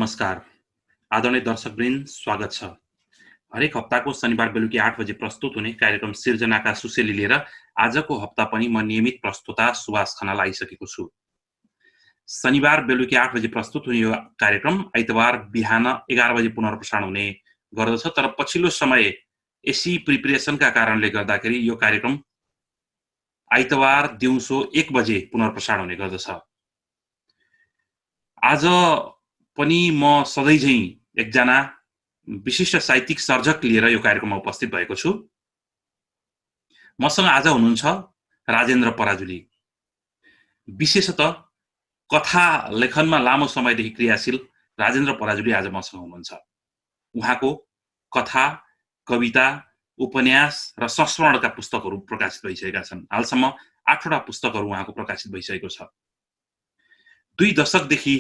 नमस्कार आदरणीय दर्शकवृन्द, स्वागत छ। हरेक हप्ताको शनिबार बेलुकी 8 बजे प्रस्तुत हुने कार्यक्रम सिर्जनाका सुसेली लिएर आजको हप्ता पनि म नियमित प्रस्तुता सुभाष खनाल आइसकेको छु। शनिबार बेलुकी 8 बजे प्रस्तुत हुने यो कार्यक्रम आइतबार बिहान 11 बजे पुनर्प्रसारण हुने गर्दछ, तर पछिल्लो समय एसी प्रिपरेसनका कारणले गर्दाखेरि यो कार्यक्रम आइतबार दिउँसो 1 बजे पुनर्प्रसारण हुने गर्दछ। आज पनि म सधैँझै एकजना विशिष्ट साहित्यिक सर्जक लिएर यो कार्यक्रममा उपस्थित भएको छु। मसँग आज हुनुहुन्छ राजेन्द्र पराजुली। विशेषतः कथा लेखनमा लामो समयदेखि क्रियाशील राजेन्द्र पराजुली आज मसँग हुनुहुन्छ। उहाँको कथा, कविता, उपन्यास र संस्मरणका पुस्तकहरू प्रकाशित भइसकेका छन्। हालसम्म 8वटा पुस्तकहरू उहाँको प्रकाशित भइसकेको छ। 2 दशकदेखि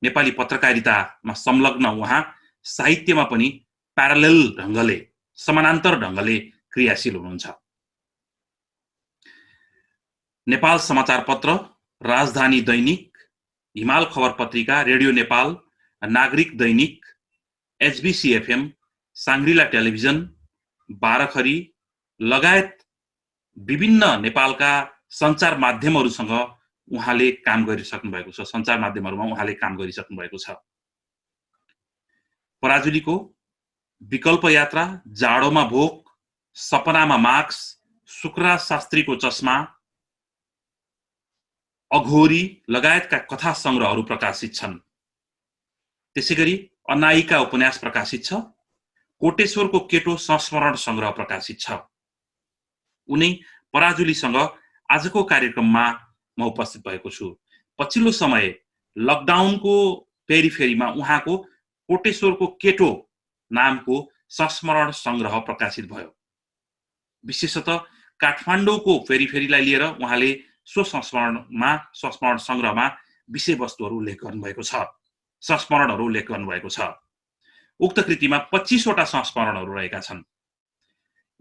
नेपाली पत्रकारितामा संलग्न उहाँ साहित्यमा पनि प्यारालेल ढङ्गले, समानान्तर ढङ्गले क्रियाशील हुनुहुन्छ। नेपाल समाचार पत्र, राजधानी दैनिक, हिमाल खबर पत्रिका, रेडियो नेपाल, नागरिक दैनिक, एचबीसी एफएम, साङ्ग्रिला टेलिभिजन, बाराखरी लगायत विभिन्न नेपालका सञ्चार माध्यमहरूसँग उहाँले काम गरिसक्नु भएको छ। सञ्चार माध्यमहरूमा उहाँले काम गरिसक्नु भएको छ। पराजुलीको विकल्प यात्रा, जाडोमा भोक, सपनामा मार्क्स, शुक्रा शास्त्रीको चस्मा, अघोरी लगायतका कथा संग्रहहरू प्रकाशित छन्। त्यसैगरी अनायिका उपन्यास प्रकाशित छ। कोटेश्वरको केटो संस्मरण संग्रह प्रकाशित छ। उनी पराजुलीसँग आजको कार्यक्रममा म उपस्थित भएको छु। पछिल्लो समय लकडाउनको पेरिफेरीमा उहाँको कोटेश्वरको केटो नामको संस्मरण संग्रह प्रकाशित भयो। विशेषतः काठमाडौँको पेरिफेरीलाई लिएर उहाँले सो संस्मरण संग्रहमा विषयवस्तुहरू उल्लेख गर्नुभएको छ, संस्मरणहरू उल्लेख गर्नुभएको छ। उक्त कृतिमा 25वटा संस्मरणहरू रहेका छन्।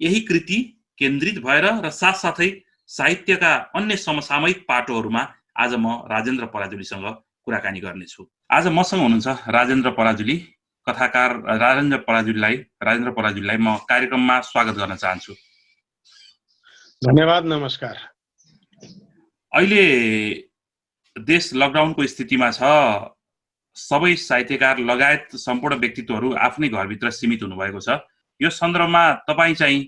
यही कृति केन्द्रित भएर र साथसाथै साहित्यका अन्य समसामयिक पाटोहरूमा आज म राजेन्द्र पराजुलीसँग कुराकानी गर्नेछु। आज मसँग हुनुहुन्छ राजेन्द्र पराजुली, कथाकार राजेन्द्र पराजुलीलाई म कार्यक्रममा स्वागत गर्न चाहन्छु। धन्यवाद, नमस्कार। अहिले देश लकडाउनको स्थितिमा छ। सबै साहित्यकार लगायत सम्पूर्ण व्यक्तित्वहरू आफ्नै घरभित्र सीमित हुनुभएको छ। यो सन्दर्भमा तपाईँ चाहिँ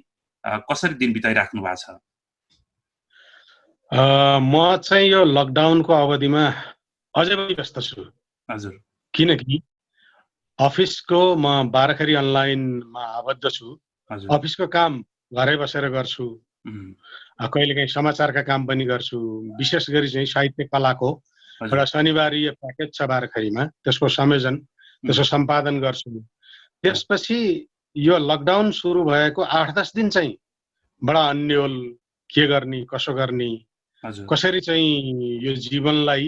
कसरी दिन बिताइराख्नु भएको छ? म चाहिँ यो लकडाउनको अवधिमा अझै पनि व्यस्त छु। हजुर। किनकि अफिसको म बाराखरी अनलाइनमा आबद्ध छु। अफिसको काम घरै बसेर गर्छु। कहिलेकाहीँ समाचारका काम पनि गर्छु। विशेष गरी चाहिँ साहित्य कलाको एउटा शनिबारीय प्याकेज छ बाराखरीमा, त्यसको संयोजन, त्यसको सम्पादन गर्छु। त्यसपछि यो लकडाउन सुरु भएको 8-10 दिन चाहिँ बडा अन्यल, के गर्ने, कसो गर्ने, कसरी चाहिँ यो जीवनलाई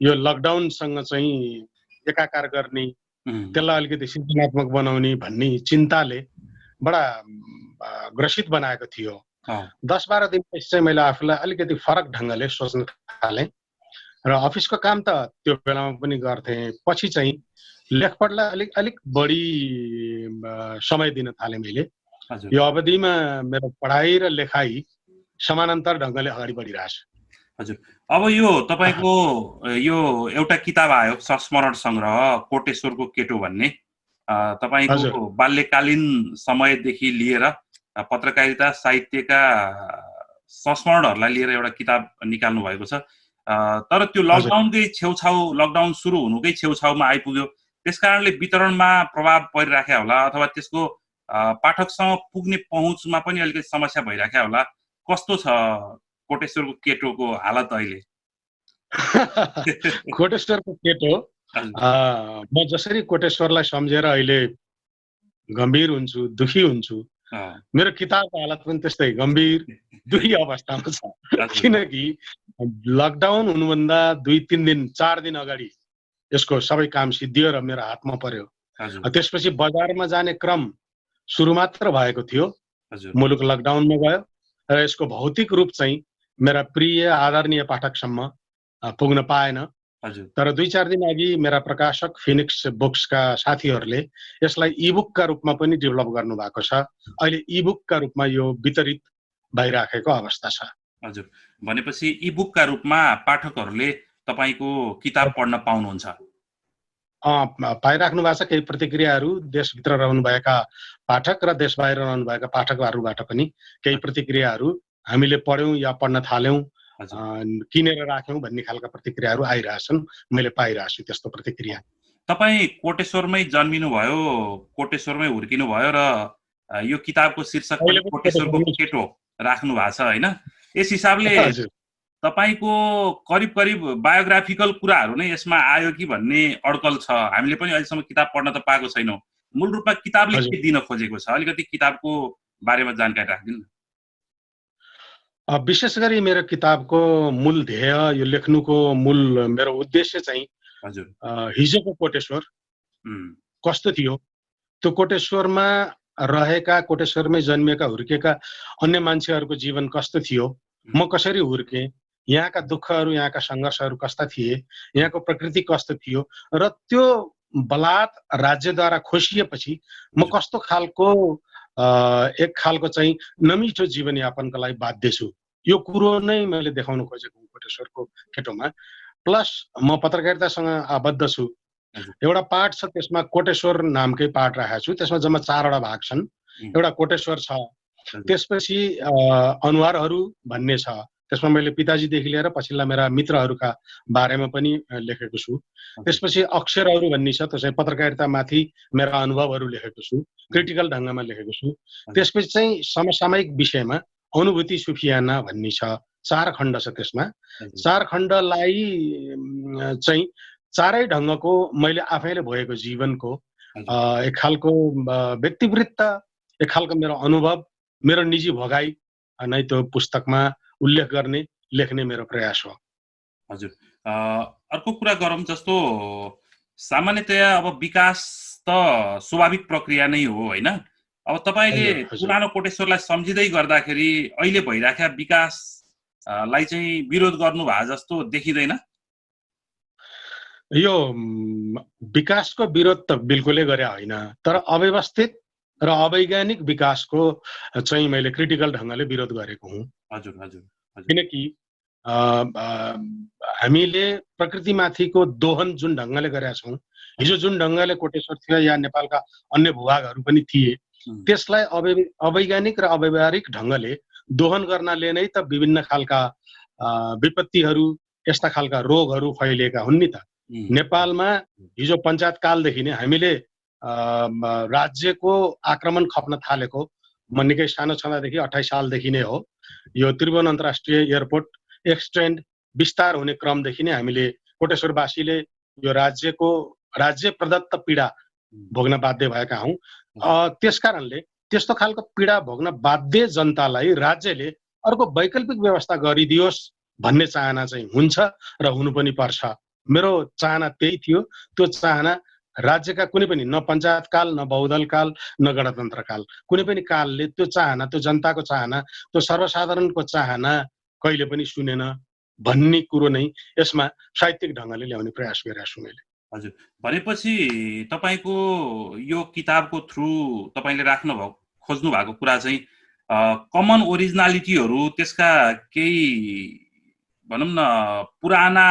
यो लकडाउनसँग चाहिँ एकाकार गर्ने, त्यसलाई अलिकति सृजनात्मक बनाउने भन्ने चिन्ताले बडा ग्रसित बनाएको थियो। 10-12 दिनपछि चाहिँ मैले आफूलाई अलिकति फरक ढङ्गले सोच्न थालेँ र अफिसको काम त त्यो बेलामा पनि गर्थेँ। पछि चाहिँ लेखपढलाई अलिक बढी समय दिन थालेँ मैले। यो अवधिमा मेरो पढाइ र लेखाइ समानान्तर ढङ्गले अगाडि बढिरहेछ। हजुर, अब यो तपाईको यो एउटा किताब आयो, संस्मरण संग्रह कोटेश्वरको केटो भन्ने। तपाईको बाल्यकालीन समयदेखि लिएर पत्रकारिता साहित्यका संस्मरणहरूलाई लिएर एउटा किताब निकाल्नु भएको छ। तर त्यो लकडाउनकै छेउछाउ, लकडाउन सुरु हुनुकै छेउछाउमा आइपुग्यो। त्यसकारणले वितरणमा प्रभाव परिराख्या होला अथवा त्यसको पाठकसँग पुग्ने पहुँचमा पनि अलिकति समस्या भइराख्या होला। कस्तो छ कोटेश्वरको केटोको हालत अहिले? कोटेश्वरको केटो, म जसरी कोटेश्वरलाई सम्झेर अहिले गम्भीर हुन्छु, दुखी हुन्छु, मेरो किताबको हालत पनि त्यस्तै गम्भीर दुखी अवस्थामा छ। किनकि लकडाउन हुनुभन्दा 2-3 दिन 4 दिन अगाडि यसको सबै काम सिद्धियो र मेरो हातमा पर्यो। त्यसपछि बजारमा जाने क्रम सुरु मात्र भएको थियो। मुलुक लकडाउनमा गयो र यसको भौतिक रूप चाहिँ मेरा प्रिय आदरणीय पाठकसम्म पुग्न पाएन। हजुर तर 2-4 दिन अघि मेरा प्रकाशक फिनिक्स बुक्सका साथीहरूले यसलाई इबुकका रूपमा पनि डेभलप गर्नु भएको छ। अहिले इबुकका रूपमा यो वितरित भइराखेको अवस्था छ। हजुर भनेपछि इबुकका रूपमा पाठकहरूले तपाईको किताब पढ्न पाउनुहुन्छ। पाइराख्नु भएको छ। केही प्रतिक्रियाहरू देशभित्र रहनुभएका पाठक र देश बाहिर रहनुभएका पाठकहरूबाट पनि केही प्रतिक्रियाहरू हामीले पढ्यौं या पढ्न थाल्यौं, किनेर राख्यौं भन्ने खालका प्रतिक्रियाहरू आइरहेछन्। मैले पाइरहेको छु त्यस्तो प्रतिक्रिया। तपाई कोटेश्वरमै जन्मिनु भयो, कोटेश्वरमै हुर्किनु भयो र यो किताबको शीर्षक पनि कोटेश्वरको केटो राख्नु भएको छ हैन? यस हिसाबले तपाईको करिब बायोग्राफिकल कुराहरू नै यसमा आयो कि भन्ने अड्कल छ। हामीले पनि अहिलेसम्म किताब पढ्न त पाएको छैनौं। मूल रूपमा किताबले के दिन खोजेको छ? अलिकति किताबको बारेमा जानकारी राखिदिनु न। विशेष गरी मेरो किताबको मूल ध्येय, यो लेख्नुको मूल मेरो उद्देश्य चाहिँ हिजोको कोटेश्वर कस्तो थियो, त्यो कोटेश्वरमा रहेका, कोटेश्वरमै जन्मिएका हुर्केका अन्य मान्छेहरूको जीवन कस्तो थियो, म कसरी हुर्केँ, यहाँका दुःखहरू, यहाँका सङ्घर्षहरू कस्ता थिए, यहाँको प्रकृति कस्तो थियो र त्यो बलात् राज्यद्वारा खोसिएपछि म कस्तो खालको एक खालको चाहिँ नमिठो जीवनयापनका लागि बाध्य छु। यो कुरो नै मैले देखाउन खोजेको हुँ कोटेश्वरको केटोमा। प्लस म पत्रकारितासँग आबद्ध छु। एउटा पाठ छ, त्यसमा कोटेश्वर नामकै पाठ राखेको छु। त्यसमा जम्मा 4 वटा भाग छन्। एउटा कोटेश्वर छ, त्यसपछि अनुहारहरू भन्ने छ, त्यसमा मैले पिताजीदेखि लिएर पछिल्ला मेरा मित्रहरूका बारेमा पनि लेखेको छु। त्यसपछि अक्षरहरू भन्ने छ, त्यो चाहिँ पत्रकारितामाथि मेरा अनुभवहरू लेखेको छु, क्रिटिकल ढङ्गमा लेखेको छु। त्यसपछि चाहिँ समसामयिक विषयमा अनुभूति सुफियाना भन्ने छ, 4 खण्ड छ त्यसमा। 4 खण्डलाई चाहिँ चारै ढङ्गको मैले आफैले भएको जीवनको एक खालको व्यक्तिवृत्त, एक खालको मेरो अनुभव, मेरो निजी भोगाई नै त्यो पुस्तकमा उल्लेख गर्ने, लेख्ने मेरो प्रयास हो। हजुर अर्को कुरा गरौँ, जस्तो सामान्यतया अब विकास त स्वाभाविक प्रक्रिया नै हो हैन? अब तपाईले पुरानो कोटेश्वरलाई सम्झिँदै गर्दाखेरि अहिले भइराखेका विकासलाई चाहिँ विरोध गर्नु भए जस्तो देखिँदैन? यो विकासको विरोध त बिल्कुलै गरे होइन, तर अव्यवस्थित र अवैज्ञानिक विकासको चाहिँ मैले क्रिटिकल ढङ्गले विरोध गरेको हुँ। हजुर हजुर किनकि हामीले प्रकृतिमाथिको दोहन जुन ढङ्गले गरेका छौँ, हिजो जुन ढङ्गले कोटेश्वर थियो या नेपालका अन्य भूभागहरू पनि थिए, त्यसलाई अवैज्ञानिक र अव्यवहारिक ढङ्गले दोहन गर्नाले नै त विभिन्न खालका विपत्तिहरू, यस्ता खालका रोगहरू फैलिएका हुन् नि त। नेपालमा हिजो पञ्चायत कालदेखि नै हामीले राज्यको आक्रमण खप्न थालेको म निकै सानो छँदादेखि 28 सालदेखि नै हो। यो त्रिभुवन अन्तर्राष्ट्रिय एयरपोर्ट एक्सटेन्ड विस्तार हुने क्रमदेखि नै हामीले कोटेश्वरवासीले यो राज्य प्रदत्त पीडा भोग्न बाध्य भएका हौँ। त्यसकारणले त्यस्तो खालको पीडा भोग्न बाध्य जनतालाई राज्यले अर्को वैकल्पिक व्यवस्था गरिदियोस् भन्ने चाहना चाहिँ हुन्छ र हुनु पनि पर्छ। मेरो चाहना त्यही थियो। त्यो चाहना राज्यका कुनै पनि, न पञ्चायत काल, न बहुदल काल, न गणतन्त्र काल, कुनै पनि कालले त्यो चाहना, त्यो जनताको चाहना, त्यो सर्वसाधारणको चाहना कहिले पनि सुनेन भन्ने कुरो नै यसमा साहित्यिक ढङ्गले ल्याउने प्रयास गरेको छु मैले। हजुर भनेपछि तपाईको यो किताबको थ्रु तपाईले खोज्नु भएको कुरा चाहिँ कमन ओरिजिनालिटीहरू, त्यसका केही भनौँ न पुराना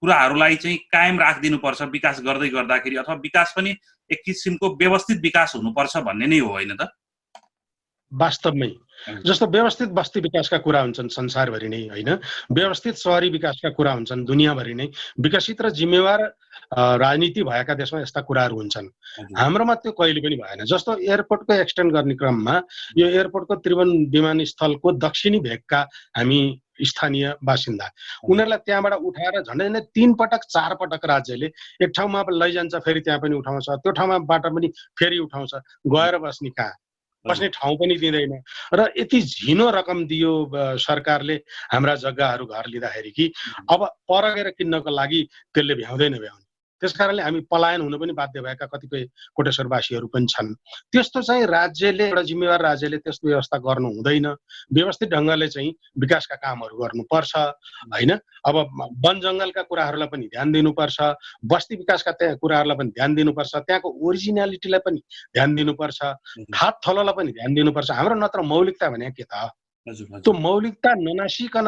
कुराहरूलाई चाहिँ कायम राखिदिनु पर्छ विकास गर्दै गर्दाखेरि, अथवा विकास पनि एक किसिमको व्यवस्थित विकास हुनुपर्छ भन्ने नै हो हैन त? वास्तवमै जस्तो व्यवस्थित बस्ती विकासका कुरा हुन्छन् संसारभरि नै हैन, व्यवस्थित शहरी विकासका कुरा हुन्छन् दुनियाँभरि नै, विकसित र जिम्मेवार राजनीति भएका देशमा यस्ता कुराहरू हुन्छन्। हाम्रोमा त्यो कहिले पनि भएन। जस्तो एयरपोर्टको एक्सटेन्ड गर्ने क्रममा यो एयरपोर्टको त्रिभुवन विमानस्थलको दक्षिणी भेगका हामी स्थानीय बासिन्दा, उनीहरूलाई त्यहाँबाट उठाएर झन्डै 3 पटक 4 पटक राज्यले एक ठाउँमा लैजान्छ, फेरि त्यहाँ पनि उठाउँछ, त्यो ठाउँबाट पनि फेरि उठाउँछ, गएर बस्ने कहाँ, बस्ने ठाउँ पनि दिँदैन। र यति झिनो रकम दियो सरकारले हाम्रा जग्गाहरू घर लिँदाखेरि कि अब पर गएर किन्नको लागि त्यसले भ्याउँदैन भ्याउने। त्यसकारणले हामी पलायन हुन पनि बाध्य भएका कतिपय कोटेश्वरवासीहरू पनि छन्। त्यस्तो चाहिँ राज्यले, एउटा जिम्मेवार राज्यले त्यस्तो व्यवस्था गर्नु हुँदैन। व्यवस्थित ढङ्गले चाहिँ विकासका कामहरू गर्नुपर्छ हैन। अब वन जङ्गलका कुराहरूलाई पनि ध्यान दिनुपर्छ, बस्ती विकासका कुराहरूलाई पनि ध्यान दिनुपर्छ, त्यहाँको ओरिजिनालिटीलाई पनि ध्यान दिनुपर्छ, थात थलोलाई पनि ध्यान दिनुपर्छ। हाम्रो नत्र मौलिकता भने के त? त्यो मौलिकता ननासिकन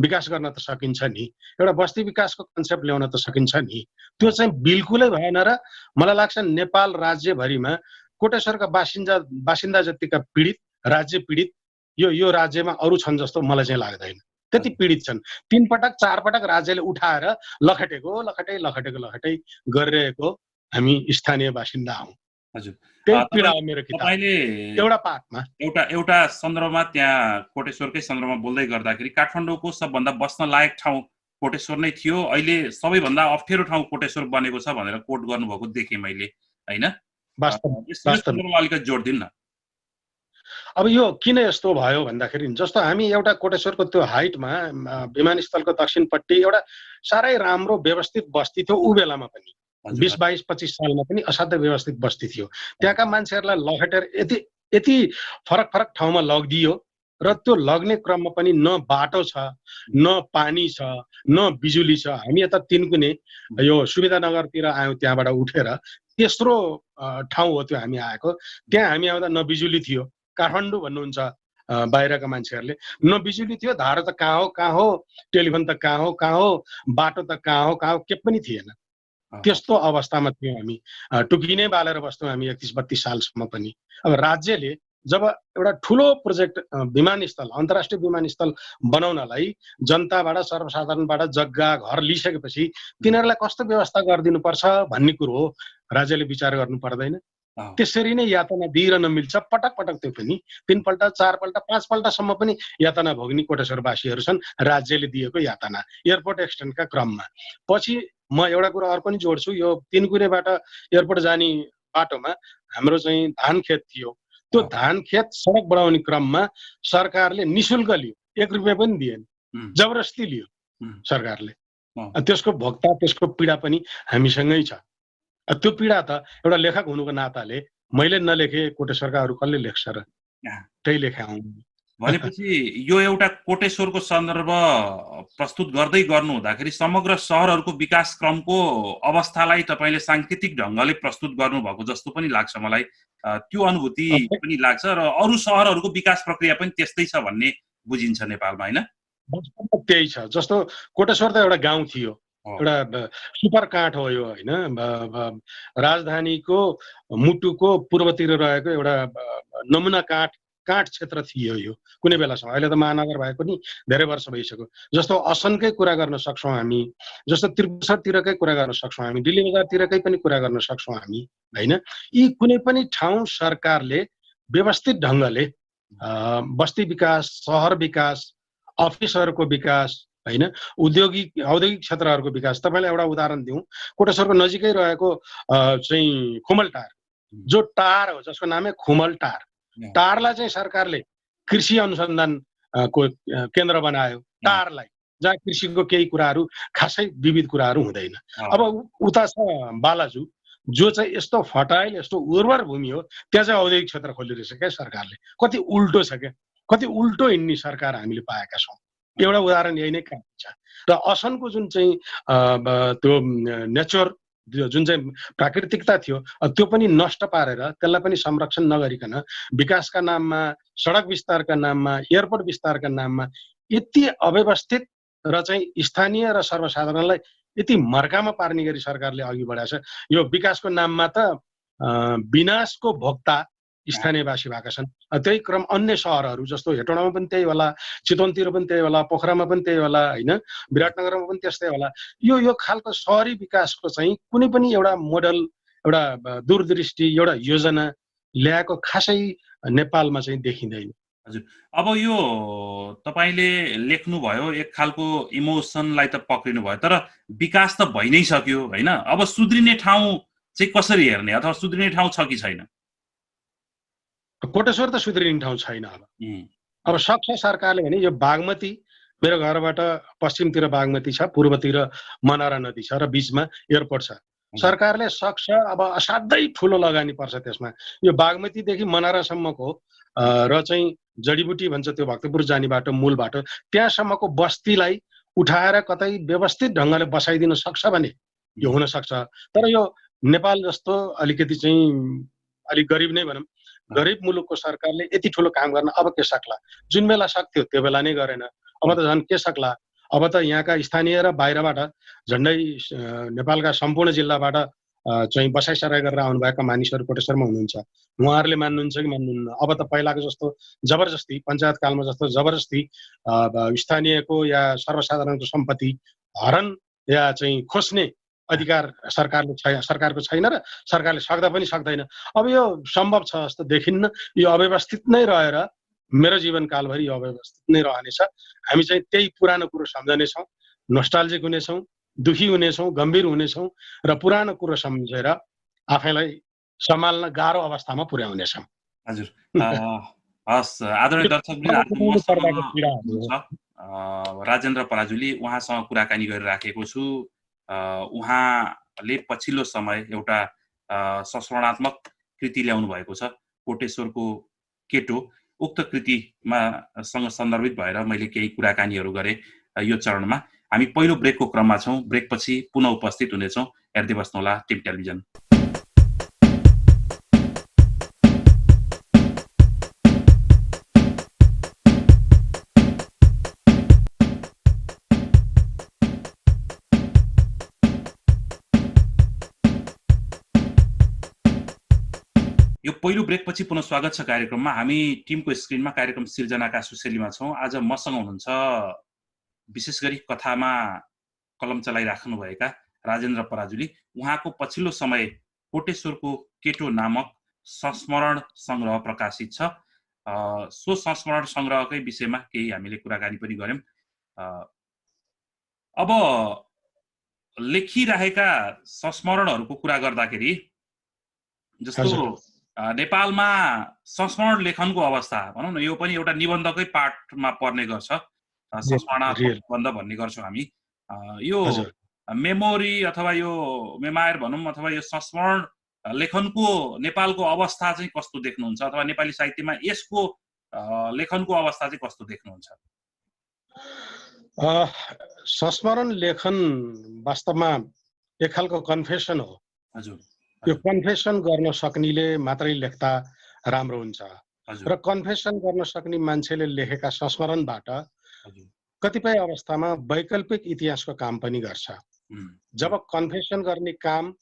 विकास गर्न त सकिन्छ नि, एउटा बस्ती विकासको कन्सेप्ट ल्याउन त सकिन्छ नि। त्यो चाहिँ बिल्कुलै भएन र मलाई लाग्छ नेपाल राज्यभरिमा कोटेश्वरका बासिन्दा जतिका पीडित, राज्य पीडित यो राज्यमा अरू छन् जस्तो मलाई चाहिँ लाग्दैन। त्यति पीडित छन्। 3 पटक 4 पटक राज्यले उठाएर लखटेको गरिरहेको हामी स्थानीय बासिन्दा हौं। हजुर, त्यही पीडा हो मेरो किताब। तपाईले एउटा पाठमा एउटा सन्दर्भमा त्यहाँ कोटेश्वरकै सन्दर्भमा बोल्दै गर्दाखेरि काठमाडौँको सबभन्दा बस्न लायक ठाउँ कोटेश्वर नै थियो, अहिले सबैभन्दा अप्ठ्यारो ठाउँ कोटेश्वर बनेको छ भनेर कोट गर्नुभएको देखेँ मैले हैन। वास्तवमा अलिकति जोड दिनु न। अब यो किन यस्तो भयो भन्दाखेरि जस्तो हामी एउटा कोटेश्वरको त्यो हाइटमा विमानस्थलको दक्षिणपट्टि एउटा साह्रै राम्रो व्यवस्थित बस्ती थियो उ बेलामा पनि, 20, 22, 25 सालमा पनि असाध्यै व्यवस्थित बस्ती थियो। त्यहाँका मान्छेहरूलाई लखेटेर यति फरक ठाउँमा लगिदियो र त्यो लग्ने क्रममा पनि न बाटो छ, न पानी छ, न बिजुली छ। हामी यता तिनकुने यो सुविधानगरतिर आयौँ, त्यहाँबाट उठेर तेस्रो ठाउँ हो त्यो हामी आएको। त्यहाँ हामी आउँदा न बिजुली थियो, काठमाडौँ भन्नुहुन्छ बाहिरका मान्छेहरूले, न बिजुली थियो, धारो त कहाँ हो, टेलिफोन त कहाँ हो, बाटो त कहाँ हो, के पनि थिएन। त्यस्तो अवस्थामा थियौँ हामी, टुकिनै बालेर बस्थ्यौँ हामी 31-32 सालसम्म पनि। अब राज्यले जब एउटा ठुलो प्रोजेक्ट विमानस्थल, अन्तर्राष्ट्रिय विमानस्थल बनाउनलाई जनताबाट, सर्वसाधारणबाट जग्गा घर लिइसकेपछि तिनीहरूलाई कस्तो व्यवस्था गरिदिनुपर्छ भन्ने कुरो हो, राज्यले विचार गर्नु पर्दैन? त्यसरी नै यातना दिइरहन मिल्छ पटक त्यो पनि 3 पल्ट 4 पल्ट 5 पल्टसम्म पनि यातना भोग्ने कोटेश्वरवासीहरू छन् राज्यले दिएको यातना एयरपोर्ट एक्सटेन्डका क्रममा। पछि म एउटा कुरा अर्को पनि जोड्छु, यो तिनकुनेबाट एयरपोर्ट जाने बाटोमा हाम्रो चाहिँ धान खेत थियो। त्यो धान खेत सडक बनाउने क्रममा सरकारले निशुल्क लियो, 1 रुपैयाँ पनि दिएन, जबरजस्ती लियो सरकारले। त्यसको भोक्ता, त्यसको पीडा पनि हामीसँगै छ। त्यो पीडा त एउटा लेखक हुनुको नाताले मैले नलेखे कोटेश्वरका अरू कसले लेख्छ र? त्यही लेखा हुँ। भनेपछि यो एउटा कोटेश्वरको सन्दर्भ प्रस्तुत गर्दै गर्नु हुँदाखेरि समग्र शहरहरूको विकास क्रमको अवस्थालाई तपाईले सांकेतिक ढङ्गले प्रस्तुत गर्नुभएको जस्तो पनि लाग्छ मलाई। त्यो अनुभूति पनि लाग्छ र अरू शहरहरूको विकास प्रक्रिया पनि त्यस्तै छ भन्ने बुझिन्छ नेपालमा हैन? त्यही छ। जस्तो कोटेश्वर त एउटा गाउँ थियो, एउटा सुपर काठ हो यो हैन। राजधानीको मुटुको पूर्वतिर रहेको एउटा नमुना काठ क्षेत्र थियो यो कुनै बेलासम्म। अहिले त महानगर भएको नि धेरै वर्ष भइसक्यो। जस्तो असनकै कुरा गर्न सक्छौँ हामी, जस्तो त्रिपुरातिरकै कुरा गर्न सक्छौँ हामी, दिल्ली बजारतिरकै पनि कुरा गर्न सक्छौँ हामी हैन। यी कुनै पनि ठाउँ सरकारले व्यवस्थित ढङ्गले बस्ती विकास, शहर विकास, अफिसहरूको विकास हैन, औद्योगिक क्षेत्रहरूको विकास। तपाईलाई एउटा उदाहरण दिउँ, कोटेश्वरको नजिकै रहेको चाहिँ खुमलटार, जो टार हो जसको नामै खुमलटार, टारलाई चाहिँ सरकारले कृषि अनुसन्धान को केन्द्र बनायो। टारलाई, जहाँ कृषिको केही कुराहरू खासै विविध कुराहरू हुँदैन। अब उता छ बालाजु, जो चाहिँ यस्तो फर्टाइल, यस्तो उर्वर भूमि हो, त्यहाँ चाहिँ औद्योगिक क्षेत्र खोलिरहेछ क्या सरकारले। कति उल्टो छ क्या, कति उल्टो हिँड्ने सरकार हामीले पाएका छौँ। एउटा उदाहरण यही नै काम छ। र असनको जुन चाहिँ त्यो नेचर, जुन चाहिँ प्राकृतिकता थियो, त्यो पनि नष्ट पारेर, त्यसलाई पनि संरक्षण नगरिकन विकासका नाममा, सडक विस्तारका नाममा, एयरपोर्ट विस्तारका नाममा यति अव्यवस्थित र चाहिँ स्थानीय र सर्वसाधारणलाई यति मर्कामा पार्ने गरी सरकारले अघि बढाएको छ। यो विकासको नाममा त विनाशको भोक्ता स्थानीयवासी भएका छन्। त्यही क्रम अन्य शहरहरू जस्तो हेटौँडामा पनि त्यही होला, चितवनतिर पनि त्यही होला, पोखरामा पनि त्यही होला हैन, विराटनगरमा पनि त्यस्तै होला। यो खालको शहरी विकासको चाहिँ कुनै पनि एउटा मोडल, एउटा दूरदृष्टि, एउटा योजना ल्याएको खासै नेपालमा चाहिँ देखिँदैन। हजुर, अब यो तपाईले लेख्नु भयो, एक खालको इमोसनलाई त पक्रिनु भयो, तर विकास त भइ नै सक्यो हैन। अब सुध्रिने ठाउँ चाहिँ कसरी हेर्ने, अथवा सुध्रिने ठाउँ छ कि छैन? कोटेश्वर त सुध्रिने ठाउँ छैन। अब सक्छ सरकारले भने यो बागमती, मेरो घरबाट पश्चिमतिर बागमती छ, पूर्वतिर मनरा नदी छ र बीचमा एयरपोर्ट छ। सरकारले सक्छ अब असाध्यै ठुलो लगानी पर्छ त्यसमा। यो बागमतीदेखि मनारासम्मको र चाहिँ जडीबुटी भन्छ त्यो भक्तपुर जाने बाटो मूल बाटो त्यहाँसम्मको बस्तीलाई उठाएर कतै व्यवस्थित ढङ्गले बसाइदिन सक्छ भने यो हुन सक्छ। तर यो नेपाल जस्तो अलिकति चाहिँ अलिक गरिब नै भनौँ, गरिब मुलुकको सरकारले यति ठुलो काम गर्न अब के सक्ला? जुन बेला सक्थ्यो त्यो बेला नै गरेन, अब त झन् के सक्ला? अब त यहाँका स्थानीय र बाहिरबाट झन्डै नेपालका सम्पूर्ण जिल्लाबाट चाहिँ बसाइसराई गरेर आउनुभएका मानिसहरू कोटेश्वरमा हुनुहुन्छ। उहाँहरूले मान्नुहुन्छ कि मान्नुहुन्न? अब त पहिलाको जस्तो जबरजस्ती पञ्चायत कालमा जस्तो जबरजस्ती स्थानीयको या सर्वसाधारणको सम्पत्ति हरण या चाहिँ खोज्ने अधिकार सरकारको छैन र सरकारले सक्दा पनि सक्दैन। अब यो सम्भव छ जस्तो देखिन्न। यो अव्यवस्थित नै रहेर मेरो जीवनकालभरि यो अव्यवस्थित नै रहनेछ। हामी चाहिँ त्यही पुरानो कुरो सम्झनेछौँ, नोस्टाल्जिक हुनेछौँ, दुखी हुनेछौँ, गम्भीर हुनेछौँ र पुरानो कुरो सम्झेर आफैलाई सम्हाल्न गाह्रो अवस्थामा पुर्याउनेछौँ। हजुर, हस् आदरणीय दर्शकवृन्द, आज मसँग हुनुहुन्छ राजेन्द्र पराजुली। उहाँसँग कुराकानी गरिराखेको छु। उहाँले पछिल्लो समय एउटा संस्मरणात्मक कृति ल्याउनु भएको छ, कोटेश्वरको केटो। उक्त कृतिमा सँग सन्दर्भित भएर मैले केही कुराकानीहरू गरेँ यो चरणमा। हामी पहिलो ब्रेकको क्रममा छौँ। ब्रेकपछि पुनः उपस्थित हुनेछौँ। हेर्दै बस्नुहोला टिम टेलिभिजन। यो पहिलो ब्रेकपछि पुनः स्वागत छ कार्यक्रममा। हामी टिमको स्क्रिनमा कार्यक्रम सिर्जनाका सुशेलीमा छौँ। आज मसँग हुनुहुन्छ विशेष गरी कथामा कलम चलाइराख्नुभएका राजेन्द्र पराजुली। उहाँको पछिल्लो समय कोटेश्वरको केटो नामक संस्मरण सङ्ग्रह प्रकाशित छ। सो संस्मरण सङ्ग्रहकै विषयमा केही हामीले कुराकानी पनि गऱ्यौँ। अब लेखिरहेका संस्मरणहरूको कुरा गर्दाखेरि जस्तो नेपालमा संस्मरण लेखनको अवस्था भनौँ न, यो पनि एउटा निबन्धकै पाठमा पर्ने गर्छ। संस्मरणात्मक निबन्ध भन्ने गर्छौँ हामी। यो मेमोरी अथवा यो मेमायर भनौँ अथवा यो संस्मरण लेखनको नेपालको अवस्था चाहिँ कस्तो देख्नुहुन्छ, अथवा नेपाली साहित्यमा यसको लेखनको अवस्था चाहिँ कस्तो देख्नुहुन्छ? संस्मरण लेखन वास्तवमा एक खालको कन्फेसन हो। हजुर, यो कन्फेसन गर्न सक्नेले मात्रै लेख्दा राम्रो हुन्छ। र कन्फेसन गर्न सक्ने मान्छेले लेखेका संस्मरणबाट कतिपय अवस्थामा वैकल्पिक इतिहासको काम पनि गर्छ। जब कन्फेसन गर्ने काम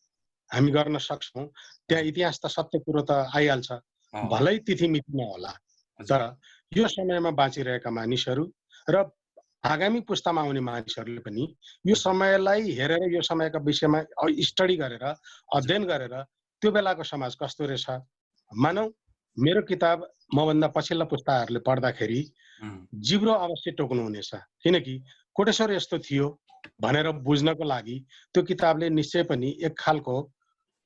हामी गर्न सक्छौँ त्यहाँ इतिहास त सत्य कुरो त आइहाल्छ, भलै तिथि मिति नहोला। तर यो समयमा बाँचिरहेका मानिसहरू र आगामी पुस्तामा आउने मानिसहरूले पनि यो समयलाई हेरेर यो समयका विषयमा स्टडी गरेर अध्ययन गरेर त्यो बेलाको समाज कस्तो रहेछ। मानौ मेरो किताब मभन्दा पछिल्ला पुस्ताहरूले पढ्दाखेरि जिब्रो अवश्य टोक्नुहुनेछ, किनकि कोटेश्वर यस्तो थियो भनेर बुझ्नको लागि त्यो किताबले निश्चय पनि एक खालको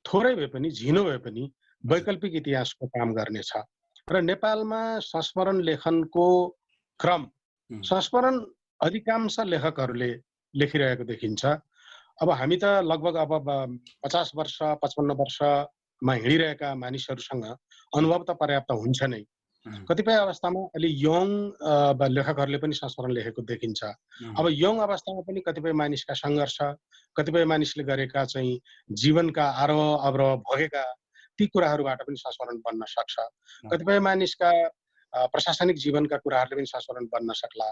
थोरै भए पनि झिनो भए पनि वैकल्पिक इतिहासको काम गर्नेछ। र नेपालमा संस्मरण लेखनको क्रम, संस्मरण अधिकांश लेखकहरूले लेखिरहेको देखिन्छ। अब हामी त लगभग अब 50 वर्ष 55 वर्षमा हिँडिरहेका मानिसहरूसँग अनुभव त पर्याप्त हुन्छ नै। कतिपय अवस्थामा अलि यङ लेखकहरूले पनि संस्मरण लेखेको देखिन्छ। अब यङ अवस्थामा पनि कतिपय मानिसका सङ्घर्ष, कतिपय मानिसले गरेका चाहिँ जीवनका आरोह अवरोह भोगेका ती कुराहरूबाट पनि संस्मरण बन्न सक्छ। कतिपय मानिसका प्रशासनिक जीवनका कुराहरूले पनि संस्मरण बन्न सक्ला,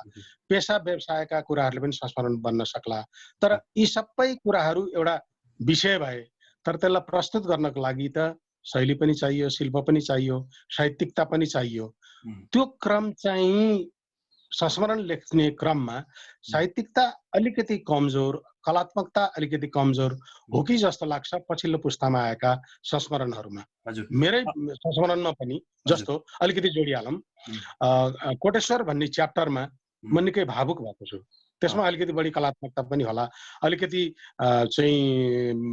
पेसा व्यवसायका कुराहरूले पनि संस्मरण बन्न सक्ला। तर यी सबै कुराहरू एउटा विषय भए, तर त्यसलाई प्रस्तुत गर्नको लागि त शैली पनि चाहियो, शिल्प पनि चाहियो, साहित्यिकता पनि चाहियो। त्यो क्रम चाहिँ संस्मरण लेख्ने क्रममा साहित्यिकता अलिकति कमजोर, कलात्मकता अलिकति कमजोर हो कि जस्तो लाग्छ पछिल्लो पुस्तामा आएका संस्मरणहरूमा। मेरै संस्मरणमा पनि जस्तो अलिकति जोडिहालौँ, कोटेश्वर भन्ने च्याप्टरमा म निकै भावुक भएको छु। त्यसमा अलिकति बढी कलात्मकता पनि होला, अलिकति चाहिँ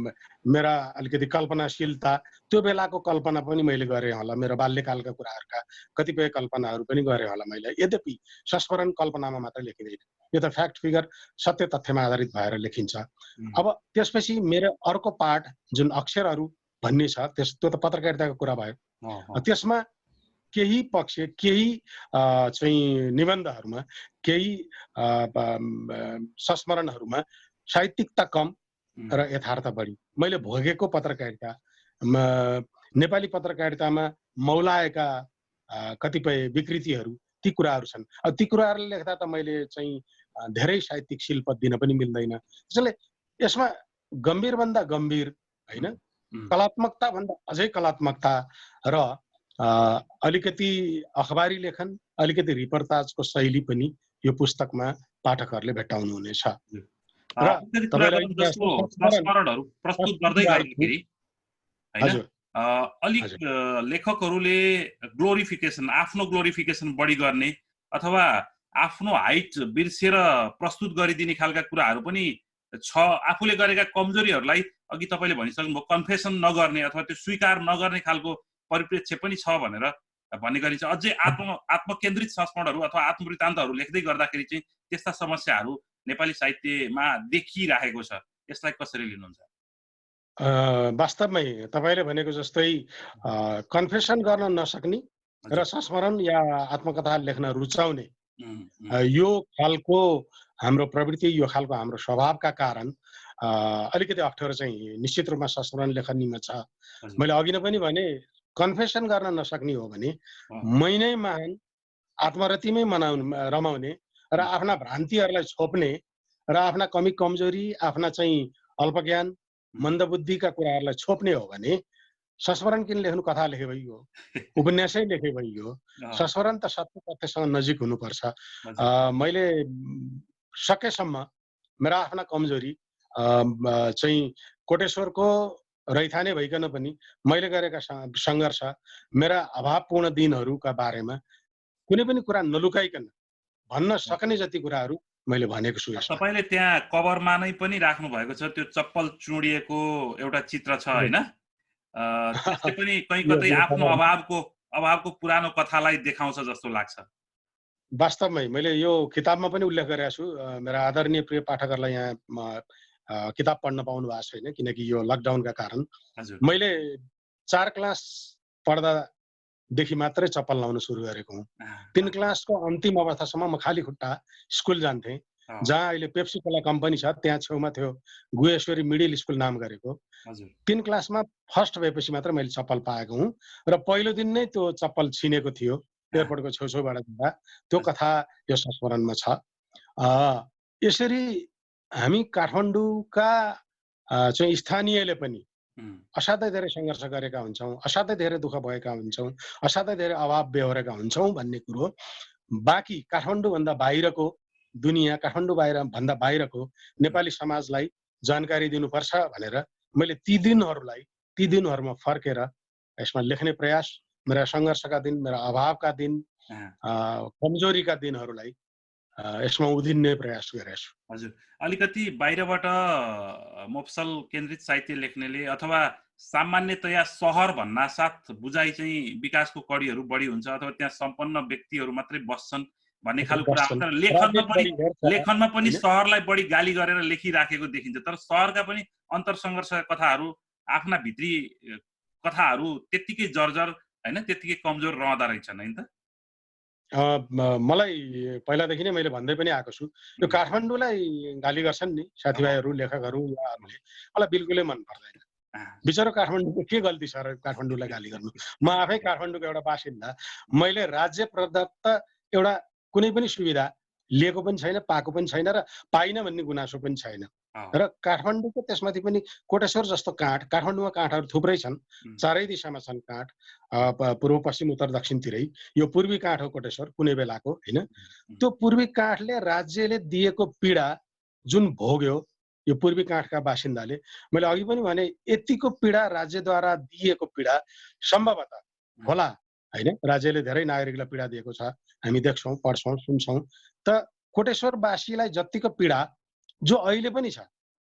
मेरा अलिकति कल्पनाशीलता, त्यो बेलाको कल्पना पनि मैले गरेँ होला, मेरो बाल्यकालका कुराहरूका कतिपय कल्पनाहरू पनि गरेँ होला मैले। यद्यपि संस्मरण कल्पनामा मात्र लेखिँदैन, यो त फ्याक्ट फिगर सत्य तथ्यमा आधारित भएर लेखिन्छ। अब त्यसपछि मेरो अर्को पार्ट जुन अक्षरहरू भन्ने छ त्यो त पत्रकारिताको कुरा भयो। त्यसमा केही पक्ष, केही चाहिँ निबन्धहरूमा, केही संस्मरणहरूमा साहित्यिकता कम र यथार्थ बढी। मैले भोगेको पत्रकारिता, नेपाली पत्रकारितामा मौलाएका कतिपय विकृतिहरू, ती कुराहरू छन्। अब ती कुराहरूले लेख्दा त मैले चाहिँ धेरै साहित्यिक शिल्प दिन पनि मिल्दैन। त्यसैले यसमा गम्भीरभन्दा गम्भीर हैन, कलात्मकता भन्दा अझै कलात्मकता र अलिकति अखबारी लेखन, अलिकति रिपोर्टाजको शैली पनि यो पुस्तकमा पाठकहरूले भेट्टाउनु हुनेछ। र तपाईलाई संस्मरणहरू प्रस्तुत गर्दै गर्दाखेरि हैन, अलिक लेखकहरूले ग्लोरिफिकेसन, आफ्नो ग्लोरिफिकेसन बढी गर्ने अथवा आफ्नो हाइट बिर्सेर प्रस्तुत गरिदिने खालका कुराहरू पनि छ। आफूले गरेका कमजोरीहरूलाई अघि तपाईले भनिसक्नुभयो, कन्फेसन नगर्ने अथवा त्यो स्वीकार नगर्ने खालको परिप्रेक्ष्य पनि छ भनेर भन्ने गरिन्छ। अझै आत्मकेन्द्रित संस्मरणहरू अथवा आत्मवृत्तान्तहरू लेख्दै गर्दाखेरि चाहिँ त्यस्ता समस्याहरू नेपाली साहित्यमा देखिरहेको छ। यसलाई कसरी लिनुहुन्छ? वास्तवमै तपाईले भनेको जस्तै कन्फेसन गर्न नसक्ने र संस्मरण या आत्मकथा लेख्न रुचाउने यो खालको हाम्रो प्रवृत्ति, यो खालको हाम्रो स्वभावका कारण अलिकति अप्ठ्यारो चाहिँ निश्चित रूपमा संस्मरण लेखनीमा छ। मैले अघि नै पनि भने, कन्फेसन गर्न नसक्ने हो भने मै नै महान, आत्मरतिमै रमाउने र आफ्ना भ्रान्तिहरूलाई छोप्ने र आफ्ना कमी कमजोरी, आफ्ना चाहिँ अल्पज्ञान मन्दबुद्धिका कुराहरूलाई छोप्ने हो भने संस्मरण किन लेख्नु? कथा लेखे भइयो, उपन्यासै लेखे भइयो। संस्मरण त सत्य तथ्यसँग नजिक हुनुपर्छ। मैले सकेसम्म मेरा आफ्ना कमजोरी चाहिँ कोटेश्वरको रैथाने भइकन पनि मैले गरेका सङ्घर्ष, मेरा अभावपूर्ण दिनहरूका बारेमा कुनै पनि कुरा नलुकाइकन भन्न सक्ने जति कुराहरू मैले भनेको छु। तपाईले त्यहाँ कभरमा नै पनि राख्नु भएको छ त्यो चप्पल चुडिएको एउटा चित्र छ हैन? त्यसले पनि कहीँ कतै आफ्नो अभावको पुरानो कथालाई देखाउँछ जस्तो लाग्छ। वास्तवमै मैले यो किताबमा पनि उल्लेख गरेको छु। मेरा आदरणीय प्रिय पाठकहरूलाई यहाँ किताब पढ्न पाउनु भएको छैन किनकि यो लकडाउनका कारण। मैले 4 क्लास पढ्दादेखि मात्रै चप्पल लाउन सुरु गरेको हुँ। 3 क्लासको अन्तिम अवस्थासम्म म खाली खुट्टा स्कुल जान्थेँ। जहाँ अहिले पेप्सी कोला कम्पनी छ त्यहाँ छेउमा थियो गुहेश्वरी मिडल स्कुल नाम गरेको। 3 क्लासमा फर्स्ट भएपछि मात्र मैले चप्पल पाएको हुँ र पहिलो दिन नै त्यो चप्पल छिनेको थियो एयरपोर्टको छेउछेउबाट जाँदा। त्यो कथा यो संस्मरणमा छ। यसरी हामी काठमाडौँका चाहिँ स्थानीयले पनि असाध्यै धेरै सङ्घर्ष गरेका हुन्छौँ, असाध्यै धेरै दुःख भएका हुन्छौँ, असाध्यै धेरै अभाव बेहोरेका हुन्छौँ भन्ने कुरो बाँकी काठमाडौँभन्दा बाहिरको दुनियाँ, काठमाडौँ भन्दा बाहिरको नेपाली समाजलाई जानकारी दिनुपर्छ भनेर मैले ती दिनहरूमा फर्केर यसमा लेख्ने प्रयास, मेरा सङ्घर्षका दिन, मेरा अभावका दिन, कमजोरीका दिनहरूलाई यसमा उधिन्ने प्रयास गरेको छु। हजुर, अलिकति बाहिरबाट मफसल केन्द्रित साहित्य लेख्नेले अथवा सामान्यतया सहर भन्नासाथ बुझाइ चाहिँ विकासको कडीहरू बढी हुन्छ अथवा त्यहाँ सम्पन्न व्यक्तिहरू मात्रै बस्छन् भन्ने खालको कुरा आउँछ। लेखनमा पनि सहरलाई बढी गाली गरेर लेखिराखेको देखिन्छ। तर सहरका पनि अन्तरसङ्घर्षका कथाहरू, आफ्ना भित्री कथाहरू त्यत्तिकै जर्जर हैन, त्यत्तिकै कमजोर रहँदा रहेछन् हैन त? मलाई पहिलादेखि नै मैले भन्दै पनि आएको छु, यो काठमाडौँलाई गाली गर्छन् नि साथीभाइहरू, लेखकहरू, उहाँहरूले, मलाई बिल्कुलै मन पर्दैन। बिचरा काठमाडौँको के गल्ती छ र काठमाडौँलाई गाली गर्नु? म आफै काठमाडौँको एउटा बासिन्दा। मैले राज्य प्रदत्त एउटा कुनै पनि सुविधा लिएको पनि छैन, पाएको पनि छैन र पाइन भन्ने गुनासो पनि छैन। र काठमाडौँको त्यसमाथि पनि कोटेश्वर जस्तो काठ, काठमाडौँमा काठहरू थुप्रै छन्, चारै दिशामा छन् काठ, पूर्व पश्चिम उत्तर दक्षिणतिरै। यो पूर्वी काठ हो कोटेश्वर कुनै बेलाको हैन। त्यो पूर्वी काठले राज्यले दिएको पीडा जुन भोग्यो यो पूर्वी काठका बासिन्दाले, मैले अघि पनि भने यतिको पीडा राज्यद्वारा दिएको पीडा सम्भवतः होला हैन, राज्यले धेरै नागरिकलाई पीडा दिएको छ, हामी देख्छौँ, पढ्छौँ, सुन्छौँ। त कोटेश्वरवासीलाई जतिको पीडा जो अहिले पनि छ,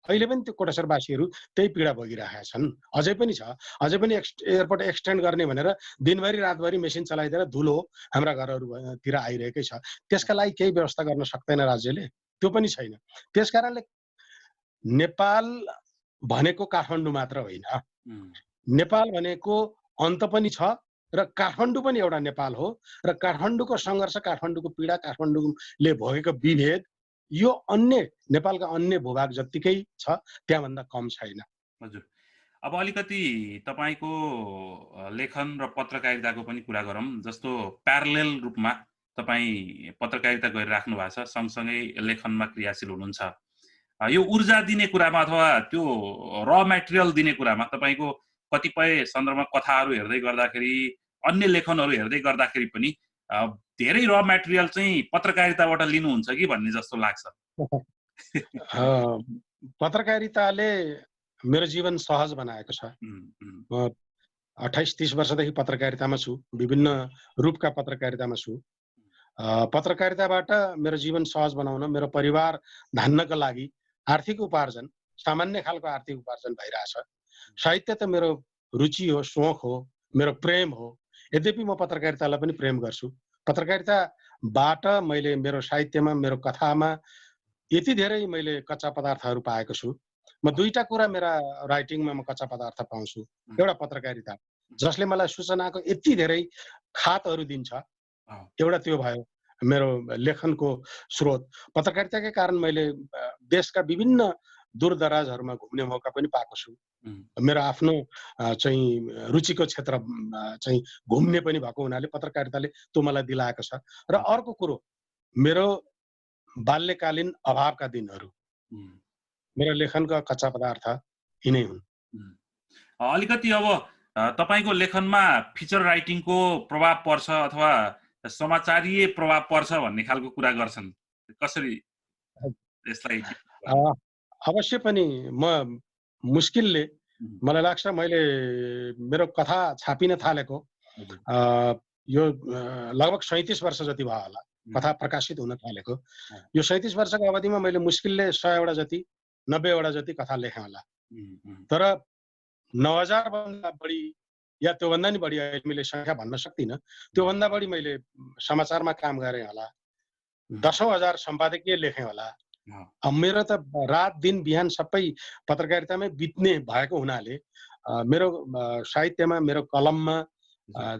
अहिले पनि त्यो कोटेश्वरवासीहरू त्यही पीडा भोगिरहेका छन्, अझै पनि छ। अझै पनि एयरपोर्ट एक्सटेन्ड गर्ने भनेर दिनभरि रातभरि मेसिन चलाइदिएर धुलो हाम्रा घरहरूतिर आइरहेकै छ। त्यसका लागि केही व्यवस्था गर्न सक्दैन राज्यले, त्यो पनि छैन। त्यसकारणले नेपाल भनेको काठमाडौँ मात्र होइन, नेपाल भनेको अन्त पनि छ र काठमाडौँ पनि एउटा नेपाल हो। र काठमाडौँको सङ्घर्ष, काठमाडौँको पीडा, काठमाडौँले भोगेको विभेद यो अन्य नेपालका अन्य भूभाग जत्तिकै छ, त्यहाँभन्दा कम छैन। हजुर, अब अलिकति तपाईको लेखन र पत्रकारिताको पनि कुरा गरौँ। जस्तो प्यारलेल रूपमा तपाई पत्रकारिता गरिराख्नु भएको छ, सँगसँगै लेखनमा क्रियाशील हुनुहुन्छ। यो ऊर्जा दिने कुरामा अथवा त्यो र मेटेरियल दिने कुरामा तपाईको कतिपय सन्दर्भमा कथाहरू हेर्दै गर्दाखेरि, अन्य लेखनहरू हेर्दै गर्दाखेरि पनि धेरै र मेटेरियल चाहिँ पत्रकारिताबाट लिनुहुन्छ कि भन्ने जस्तो लाग्छ। पत्रकारिताले मेरो जीवन सहज बनाएको छ। म 28-30 वर्षदेखि पत्रकारितामा छु, विभिन्न रूपका पत्रकारितामा छु। पत्रकारिताबाट मेरो जीवन सहज बनाउन, मेरो परिवार धान्नको लागि आर्थिक उपार्जन, सामान्य खालको आर्थिक उपार्जन भइरहेछ। साहित्य त मेरो रुचि हो, सोख हो, मेरो प्रेम हो। यद्यपि म पत्रकारितालाई पनि प्रेम गर्छु। पत्रकारिताबाट मैले मेरो साहित्यमा, मेरो कथामा यति धेरै मैले कच्चा पदार्थहरू पाएको छु। म दुईटा कुरा मेरा राइटिङमा म कच्चा पदार्थ पाउँछु। एउटा पत्रकारिता जसले मलाई सूचनाको यति धेरै खातहरू दिन्छ, एउटा त्यो भयो मेरो लेखनको स्रोत। पत्रकारिताकै कारण मैले देशका विभिन्न दूरदराजहरूमा घुम्ने मौका पनि पाएको छु। मेरो आफ्नो चाहिँ रुचिको क्षेत्र चाहिँ घुम्ने पनि भएको हुनाले पत्रकारिताले त्यो मलाई दिलाएको छ। र अर्को कुरो, मेरो बाल्यकालीन अभावका दिनहरू मेरो लेखनका कच्चा पदार्थ यिनै हुन्। अलिकति अब तपाईको लेखनमा फिचर राइटिङको प्रभाव पर्छ अथवा समाचारीय प्रभाव पर्छ भन्ने खालको कुरा गर्छन्, कसरी यसलाई? अवश्य पनि म मुस्किलले, मलाई लाग्छ मैले मेरो कथा छापिन थालेको यो लगभग 37 वर्ष जति भयो होला कथा प्रकाशित हुन थालेको। यो 37 वर्षको अवधिमा मैले मुस्किलले 100 वटा जति, 90 वटा जति कथा लेखेँ होला। तर 9000 भन्दा बढी या त्योभन्दा नि बढी मैले संख्या भन्न सक्दिनँ, त्योभन्दा बढी मैले समाचारमा काम गरेँ होला। 10,000 सम्पादकीय लेखेँ होला। अब मेरो त रात दिन बिहान सबै पत्रकारितामै बित्ने भएको हुनाले मेरो साहित्यमा, मेरो कलममा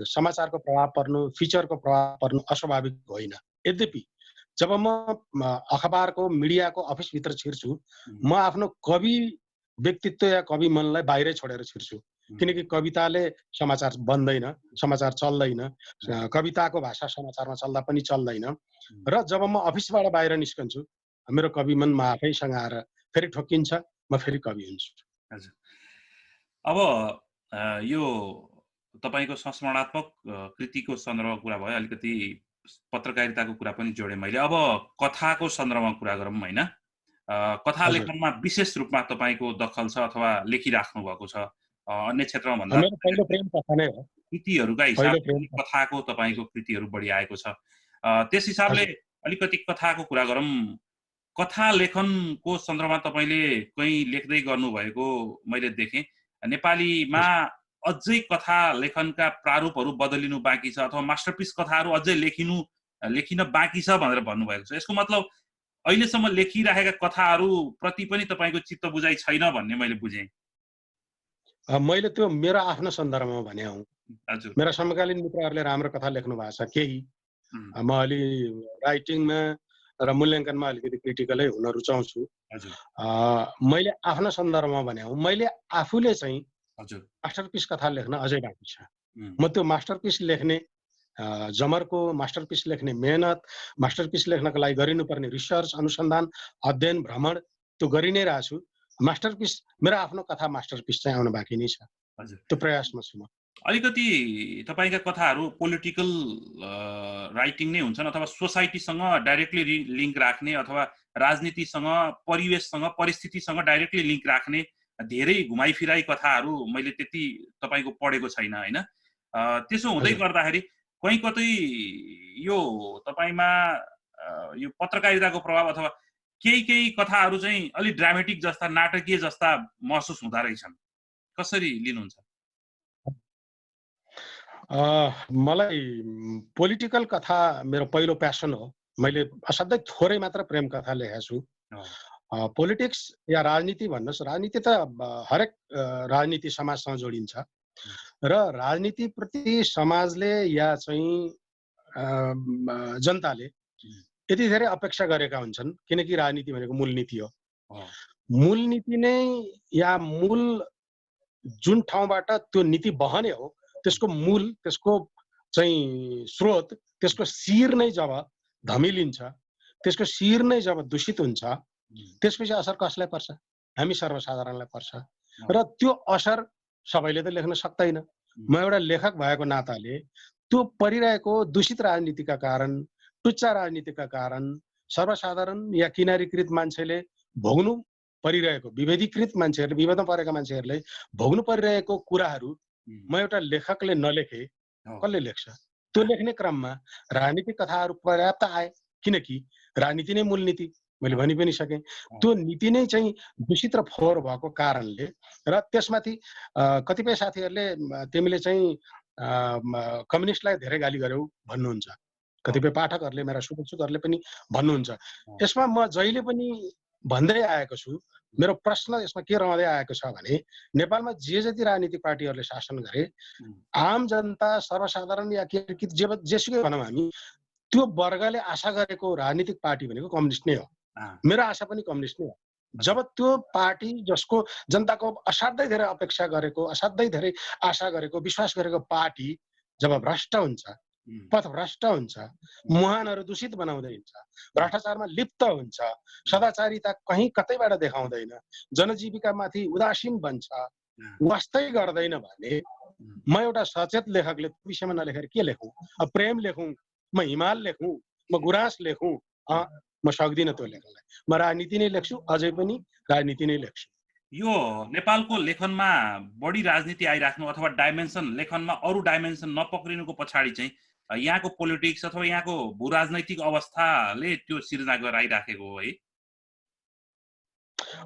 समाचारको प्रभाव पर्नु, फिचरको प्रभाव पर्नु अस्वाभाविक होइन। यद्यपि जब म अखबारको, मिडियाको अफिसभित्र छिर्छु, म आफ्नो कवि व्यक्तित्व या कवि मनलाई बाहिरै छोडेर छिर्छु। किनकि कविताले समाचार बन्दैन, समाचार चल्दैन, कविताको भाषा समाचारमा चल्दा पनि चल्दैन। र जब म अफिसबाट बाहिर निस्कन्छु, मेरो कवि मन म आफैसँग आएर फेरि ठोकिन्छ, म फेरि कवि हुन्छु। हजुर, अब यो तपाईको संस्मरणात्मक कृतिको सन्दर्भमा कुरा भयो, अलिकति पत्रकारिताको कुरा पनि जोडेँ मैले। अब कथाको सन्दर्भमा कुरा गरौँ हैन? कथा लेखनमा विशेष रूपमा तपाईको दखल छ अथवा लेखिराख्नु भएको छ? अन्य क्षेत्रमा भन्दा मेरो पहिलो प्रेम कथा नै हो। कृतिहरूका हिसाबले कथाको तपाईको कृतिहरू बढी आएको छ। त्यस हिसाबले अलिकति कथाको कुरा गरौँ। कथा लेखनको सन्दर्भमा तपाईले कहीँ लेख्दै गर्नुभएको मैले देखेँ। नेपालीमा अझै कथा लेखनका प्रारूपहरू बदलिनु बाँकी छ अथवा मास्टरपिस कथाहरू अझै लेखिन बाँकी छ भनेर भन्नुभएको छ। यसको मतलब अहिलेसम्म लेखिरहेका कथाहरू प्रति पनि तपाईको चित्त बुझाइ छैन भन्ने मैले बुझेँ। मैले त्यो मेरो आफ्नो सन्दर्भमा भने हुँ। हजुर, मेरा समकालीन मित्रहरूले राम्रो कथा लेख्नु भएको छ केही। म अलि राइटिङमा र मूल्याङ्कनमा अलिकति क्रिटिकलै हुन रुचाउँछु। मैले आफ्नो सन्दर्भमा भने हुँ, मैले आफूले चाहिँ मास्टरपिस कथा लेख्न अझै बाँकी छ। म त्यो मास्टरपिस लेख्ने जमरको, मास्टरपिस लेख्ने मेहनत, मास्टरपिस लेख्नको लागि गरिनुपर्ने रिसर्च, अनुसन्धान, अध्ययन, भ्रमण त्यो गरि नै रहेछु। मास्टरपिस, मेरो आफ्नो कथा मास्टरपिस चाहिँ आउन बाँकी नै छ। त्यो प्रयासमा छु म। अलिकति तपाईका कथाहरू पोलिटिकल राइटिङ नै हुन्छन् अथवा सोसाइटीसँग डाइरेक्टली लिङ्क राख्ने अथवा राजनीतिसँग, परिवेशसँग, परिस्थितिसँग डाइरेक्टली लिङ्क राख्ने धेरै घुमाइफिराई कथाहरू मैले त्यति तपाईको पढेको छैन हैन? त्यसो हुँदै गर्दाखेरि कहीँ कतै यो तपाईमा यो पत्रकारिताको प्रभाव अथवा केही कथाहरू चाहिँ अलि ड्रामेटिक जस्ता नाटकीय जस्ता महसुस हुँदा रहेछन्, कसरी लिनुहुन्छ? मलाई पोलिटिकल कथा मेरो पहिलो प्यासन हो। मैले असाध्यै थोरै मात्र प्रेम कथा लेखेको छु। पोलिटिक्स या राजनीति भन्नुहोस्, राजनीति त हरेक राजनीति समाजसँग जोडिन्छ र राजनीतिप्रति समाजले या चाहिँ जनताले यति धेरै अपेक्षा गरेका हुन्छन्, किनकि राजनीति भनेको मूलनीति हो। मूलनीति नै या मूल जुन ठाउँबाट त्यो नीति बहने हो त्यसको मूल, त्यसको चाहिँ स्रोत, त्यसको शिर नै जब धमिलिन्छ, त्यसको शिर नै जब दूषित हुन्छ, त्यसपछि असर कसलाई पर्छ? हामी सर्वसाधारणलाई पर्छ। र त्यो असर सबैले त लेख्न सक्दैन। म एउटा लेखक भएको नाताले त्यो परिरहेको दूषित राजनीतिका कारण, टुच्चा राजनीतिका कारण सर्वसाधारण या किनारीकृत मान्छेले भोग्नु परिरहेको, विभेदीकृत मान्छेहरूले, विभेदमा परेका मान्छेहरूले भोग्नु परिरहेको कुराहरू म एउटा लेखकले नलेखे कसले लेख्छ? त्यो लेख्ने क्रममा राजनीतिक कथाहरू पर्याप्त आए, किनकि राजनीति नै मूलनीति, मैले भनि पनि सकेँ। त्यो नीति नै चाहिँ दूषित र फोहोर भएको कारणले र त्यसमाथि कतिपय साथीहरूले तिमीले चाहिँ कम्युनिस्टलाई धेरै गाली गर्यौ भन्नुहुन्छ, कतिपय पाठकहरूले, मेरा शुभेच्छुकहरूले पनि भन्नुहुन्छ। यसमा म जहिले पनि भन्दै आएको छु, मेरो प्रश्न यसमा के रहँदै आएको छ भने नेपालमा जे जति राजनीतिक पार्टीहरूले शासन गरे, आम जनता, सर्वसाधारण या जेसुकै भनौँ हामी, त्यो वर्गले आशा गरेको राजनीतिक पार्टी भनेको कम्युनिस्ट नै हो। मेरो आशा पनि कम्युनिस्ट नै हो। जब त्यो पार्टी जसको जनताको असाध्यै धेरै अपेक्षा गरेको, असाध्यै धेरै आशा गरेको, विश्वास गरेको पार्टी जब भ्रष्ट हुन्छ, पथभ्रष्ट हुन्छ, मुहानहरू दूषित बनाउँदै हुन्छ, भ्रष्टाचारमा लिप्त हुन्छ, सदाचारिता कहीँ कतैबाट देखाउँदैन, जनजीविकामाथि उदासीन बन्छ, वास्तै गर्दैन भने म एउटा सचेत लेखकले त्यो विषयमा नलेखेर के लेखौँ? अब प्रेम लेखौँ, म हिमाल लेखौँ, म गुराँस लेखौँ? म सक्दिनँ त्यो लेख्नलाई। म राजनीति नै लेख्छु, अझै पनि राजनीति नै लेख्छु। यो नेपालको लेखनमा बढी राजनीति आइराख्नु अथवा डाइमेन्सन, लेखनमा अरू डाइमेन्सन नपक्रिनुको पछाडि चाहिँ यहाँको पोलिटिक्स अथवा यहाँको भू राजनैतिक अवस्थाले त्यो सिर्जना गराइराखेको हो है?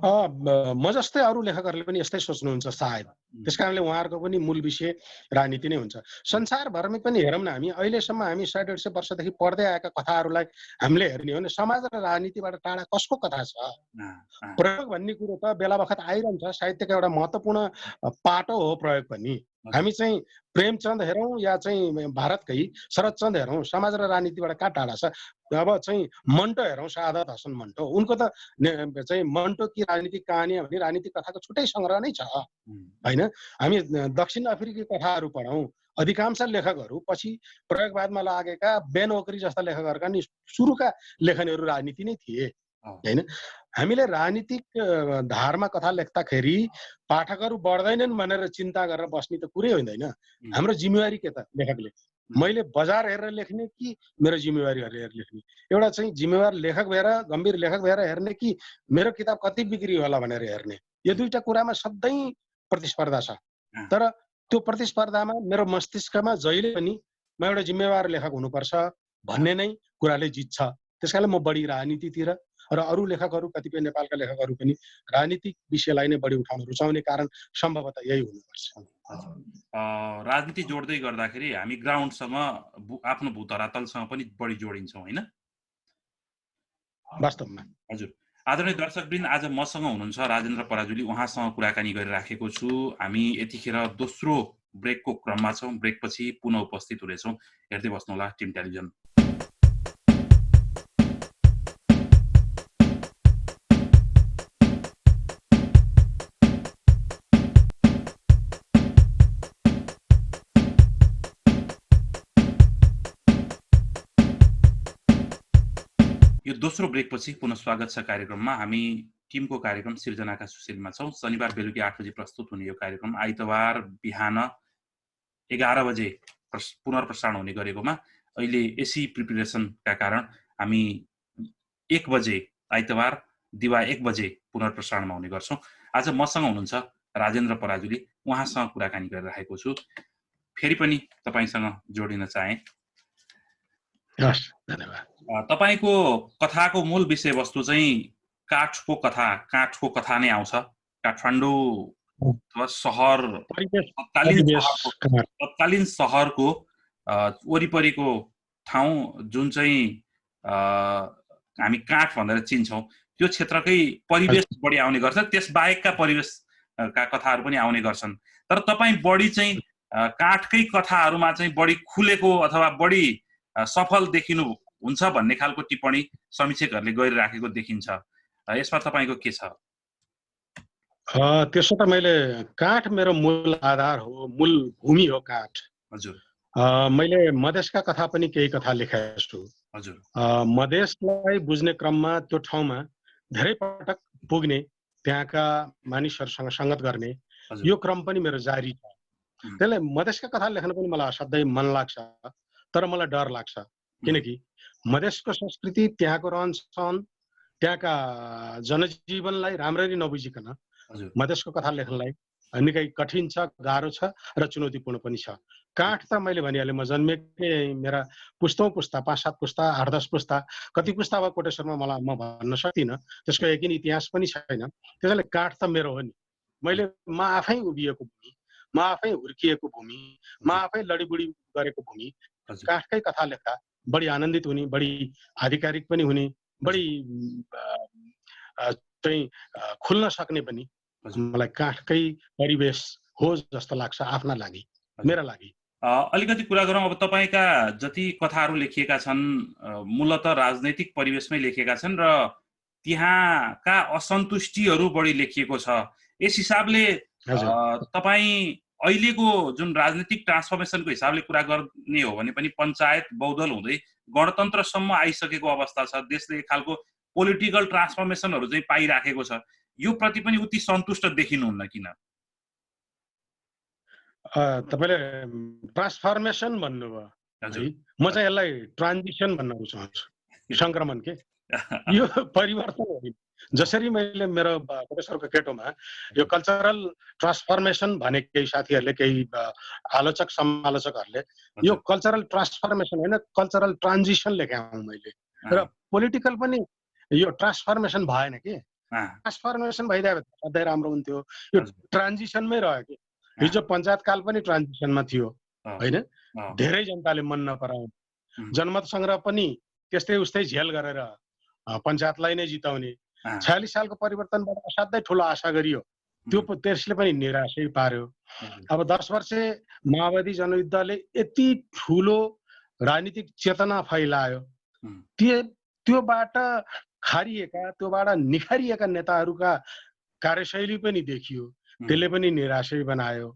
म जस्तै अरू लेखकहरूले पनि यस्तै सोच्नुहुन्छ सायद। त्यसकारणले उहाँहरूको पनि मूल विषय राजनीति नै हुन्छ। संसारभरमै पनि हेरौँ न, हामी अहिलेसम्म हामी 100-150 वर्षदेखि पढ्दै आएका कथाहरूलाई हामीले हेर्ने हो भने समाज र राजनीतिबाट टाढा कसको कथा छ? प्रयोग भन्ने कुरो त बेला बखत आइरहन्छ, साहित्यको एउटा महत्त्वपूर्ण पाटो हो प्रयोग पनि। हामी चाहिँ प्रेमचन्द हेरौँ या चाहिँ भारतकै शरदचन्द हेरौँ, समाज र राजनीतिबाट कहाँ टाढा छ? अब चाहिँ मन्टो हेरौँ, सादत हसन मन्टो, उनको त चाहिँ मन्टो की राजनीतिक कहानी भन्ने राजनीतिक कथाको छुट्टै सङ्ग्रह नै छ होइन? हामी दक्षिण अफ्रिकी कथाहरू पढौँ, अधिकांश लेखकहरू पछि प्रयोगवादमा लागेका बेन ओक्री जस्ता लेखकहरूका नि सुरुका लेखनीहरू राजनीति नै थिए होइन? हामीले राजनीतिक धारमा कथा लेख्दाखेरि पाठकहरू बढ्दैनन् भनेर चिन्ता गरेर बस्ने त कुरै होइन। हाम्रो जिम्मेवारी के त लेखकले? मैले बजार हेरेर लेख्ने कि मेरो जिम्मेवारी हेरेर लेख्ने? एउटा चाहिँ जिम्मेवार लेखक भएर, गम्भीर लेखक भएर हेर्ने कि मेरो किताब कति बिक्री होला भनेर हेर्ने? यो दुईटा कुरामा सधैँ प्रतिस्पर्धा छ। तर त्यो प्रतिस्पर्धामा मेरो मस्तिष्कमा जहिले पनि म एउटा जिम्मेवार लेखक हुनुपर्छ भन्ने नै कुराले जित्छ। त्यसकारणले म बढी राजनीतितिर र अरू लेखकहरू, कतिपय नेपालका लेखकहरू पनि राजनीतिक विषयलाई नै बढी उठाउन रुचाउने कारण सम्भवतः यही हुनुपर्छ। राजनीति जोड्दै गर्दाखेरि हामी ग्राउन्डसँग, आफ्नो भूतरातलसँग पनि बढी जोडिन्छौँ होइन? वास्तवमा हजुर। आदरणीय दर्शकवृन्द, आज मसँग हुनुहुन्छ राजेन्द्र पराजुली, उहाँसँग कुराकानी गरिराखेको छु। हामी यतिखेर दोस्रो ब्रेकको क्रममा छौँ। ब्रेकपछि पुनः उपस्थित हुनेछौँ। हेर्दै बस्नुहोला टिम टेलिभिजन। यो दोस्रो ब्रेकपछि पुनः स्वागत छ कार्यक्रममा। हामी टिमको कार्यक्रम सिर्जनाका सुशीलमा छौँ। शनिबार बेलुकी 8 बजे प्रस्तुत हुने यो कार्यक्रम आइतबार बिहान 11 बजे पुनर्प्रसारण हुने गरेकोमा अहिले एसी प्रिपरेसनका कारण हामी 1 बजे आइतबार दिवा 1 बजे पुनर्प्रसारणमा हुने गर्छौँ। आज मसँग हुनुहुन्छ राजेन्द्र पराजुली, उहाँसँग कुराकानी गरिरहेको छु। फेरि पनि तपाईसँग जोडिन चाहे। हस्, धन्यवाद। तपाईको कथाको मूल विषयवस्तु चाहिँ काठको कथा नै आउँछ। काठमाडौँ अथवा सहर, तत्कालीन सहरको वरिपरिको ठाउँ जुन चाहिँ हामी काठ भनेर चिन्छौँ, त्यो क्षेत्रकै परिवेश बढी आउने गर्छ। त्यस बाहेकका परिवेशका कथाहरू पनि आउने गर्छन्। तर तपाईँ बढी चाहिँ काठकै कथाहरूमा चाहिँ बढी खुलेको अथवा बढी सफल देखिनु हुन्छ भन्ने खालको टिप्पणी समीक्षकहरूले गरिराखेको देखिन्छ। यसमा तपाईको के छ? त्यसो त मैले काठ मेरो मूल आधार हो, मूल भूमि हो काठ। हजुर। मैले मधेसका कथा पनि केही कथा लेखेको छु। हजुर। मधेसलाई बुझ्ने क्रममा त्यो ठाउँमा धेरै पटक पुग्ने, त्यहाँका मानिसहरूसँग संगत गर्ने यो क्रम पनि मेरो जारी छ। त्यसले मधेसका कथा लेख्न पनि मलाई असाध्यै मन लाग्छ, तर मलाई डर लाग्छ। किनकि मधेसको संस्कृति, त्यहाँको रहनसहन, त्यहाँका जनजीवनलाई राम्ररी नबुझिकन मधेसको कथा लेख्नलाई निकै कठिन छ, गाह्रो छ र चुनौतीपूर्ण पनि छ। काठ त मैले भनिहालेँ, म जन्मेकै मेरा पुस्तौँ पुस्ता, 5-7 पुस्ता, 8-10 पुस्ता, कति पुस्ता भयो कोटेश्वरमा मलाई म भन्न सक्दिनँ, त्यसको यकिन इतिहास पनि छैन। त्यसैले काठ त मेरो हो नि। म आफै उभिएको भूमि, म आफै हुर्किएको भूमि, म आफै लडीबुडी गरेको भूमि। काठकै कथा लेख्दा बढी आनन्दित हुने, बढी आधिकारिक पनि हुने, बढी चाहिँ खुल्न सक्ने पनि मलाई काठकै परिवेश हो जस्तो लाग्छ आफ्ना लागि, मेरा लागि। अलिकति कुरा गरौँ अब तपाईका जति कथाहरू लेखिएका छन् मूलतः राजनैतिक परिवेशमै लेखिएका छन् र त्यहाँका असन्तुष्टिहरू बढी लेखिएको छ। यस हिसाबले तपाईँ अहिलेको जुन राजनीतिक ट्रान्सफर्मेसनको हिसाबले कुरा गर्ने हो भने पनि पञ्चायत बहुदल हुँदै गणतन्त्रसम्म आइसकेको अवस्था छ। देशले एक खालको पोलिटिकल ट्रान्सफर्मेसनहरू चाहिँ पाइराखेको छ। यो प्रति पनि उति सन्तुष्ट देखिनुहुन्न किन? तपाईले ट्रान्सफर्मेसन भन्नुभयो है, म चाहिँ यसलाई ट्रान्जिसन भन्न रुचाउँछु। संक्रमण के यो परिवर्तन हो। जसरी मैले मेरो कोटेश्वरको केटोमा यो कल्चरल ट्रान्सफर्मेसन भने केही साथीहरूले, केही आलोचक समालोचकहरूले यो कल्चरल ट्रान्सफर्मेसन होइन, कल्चरल ट्रान्जिसन लेखेँ मैले। र पोलिटिकल पनि यो ट्रान्सफर्मेसन भएन के, ट्रान्सफर्मेसन भइदियो सधैँ राम्रो हुन्थ्यो। यो ट्रान्जिसनमै रह्यो कि। हिजो पञ्चायत काल पनि ट्रान्जिसनमा थियो होइन, धेरै जनताले मन नपराउने, जनमत संग्रह पनि त्यस्तै उस्तै झेल गरेर पञ्चायतलाई नै जिताउने। 46 सालको परिवर्तनबाट असाध्यै ठुलो आशा गरियो, त्यसले पनि निराशै पार्यो। अब 10 वर्षे माओवादी जनयुद्धले यति ठुलो राजनीतिक चेतना फैलायो, त्योबाट खारिएका, त्योबाट निखारिएका नेताहरूका कार्यशैली पनि देखियो, त्यसले पनि निराशै बनायो।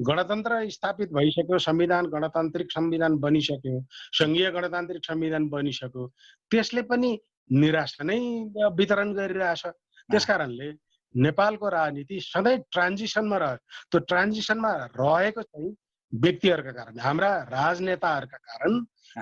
गणतन्त्र स्थापित भइसक्यो, संविधान गणतान्त्रिक संविधान बनिसक्यो, संघीय गणतान्त्रिक संविधान बनिसक्यो, त्यसले पनि निराशा नै वितरण गरिरहेछ। त्यसकारणले नेपालको राजनीति सधैँ ट्रान्जिसनमा रह्यो। त्यो ट्रान्जिसनमा रहेको चाहिँ व्यक्तिहरूका कारण, हाम्रा राजनेताहरूका कारण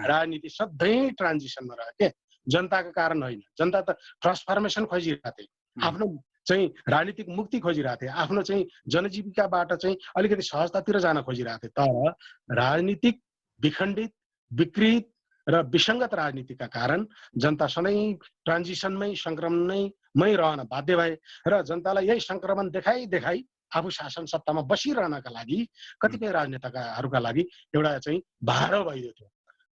राजनीति सधैँ ट्रान्जिसनमा रह्यो के, जनताका कारण होइन। जनता त ट्रान्सफर्मेसन खोजिरहेको थिए, आफ्नो चाहिँ राजनीतिक मुक्ति खोजिरहेको थिए, आफ्नो चाहिँ जनजीविकाबाट चाहिँ अलिकति सहजतातिर जान खोजिरहेको थिए। तर राजनीतिक विखण्डित, विकृत र विसङ्गत राजनीतिका कारण जनता सधैँ ट्रान्जिसनमै, संक्रमणमै रहन बाध्य भए र जनतालाई यही संक्रमण देखाई आफू शासन सत्तामा बसिरहनका लागि कतिपय राजनेताहरूका लागि एउटा चाहिँ भाँडो भइदियो थियो।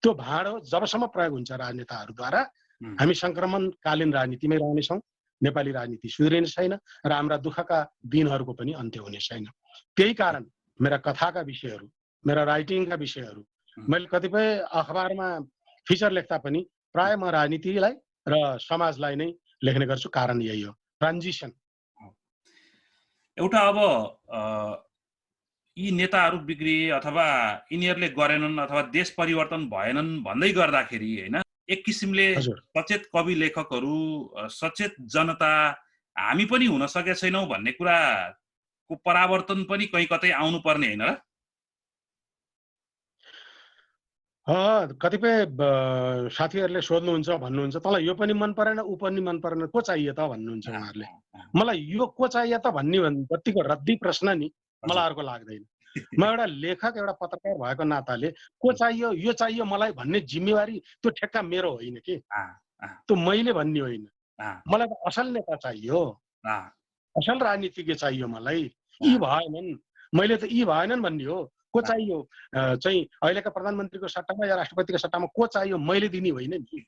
त्यो भाँडो जबसम्म प्रयोग हुन्छ राजनेताहरूद्वारा, हामी संक्रमणकालीन राजनीतिमै रहनेछौँ। नेपाली राजनीति सुध्रिने छैन र हाम्रा दुःखका दिनहरूको पनि अन्त्य हुने छैन। त्यही कारण मेरा कथाका विषयहरू, मेरा राइटिङका विषयहरू, मैले कतिपय अखबारमा फिचर लेख्दा पनि प्राय म राजनीतिलाई र समाजलाई नै लेख्ने गर्छु। कारण यही हो, ट्रान्जिसन। एउटा अब यी नेताहरू बिग्रिए अथवा यिनीहरूले गरेनन् अथवा देश परिवर्तन भएनन् भन्दै गर्दाखेरि होइन, एक किसिमले सचेत कवि लेखकहरू, सचेत जनता हामी पनि हुन सकेका छैनौँ भन्ने कुराको परावर्तन पनि कहीँ कतै आउनु पर्ने होइन र? कतिपय साथीहरूले सोध्नुहुन्छ, भन्नुहुन्छ तँलाई यो पनि मन परेन, ऊ पनि मन परेन, को चाहियो त भन्नुहुन्छ उहाँहरूले। मलाई यो को चाहियो त भन्ने जतिको रद्दी प्रश्न नि मलाई अर्को लाग्दैन। म एउटा लेखक एउटा पत्रकार भएको नाताले को चाहियो यो चाहियो मलाई भन्ने जिम्मेवारी त्यो ठेक्का मेरो होइन के, त्यो मैले भन्ने होइन। मलाई त असल नेता चाहियो, असल राजनीतिज्ञ चाहियो मलाई। यी भएनन्, मैले त यी भएनन् भन्ने हो। को चाहियो चाहिँ अहिलेका प्रधानमन्त्रीको सट्टामा या राष्ट्रपतिको सट्टामा को चाहियो मैले दिने होइन नि,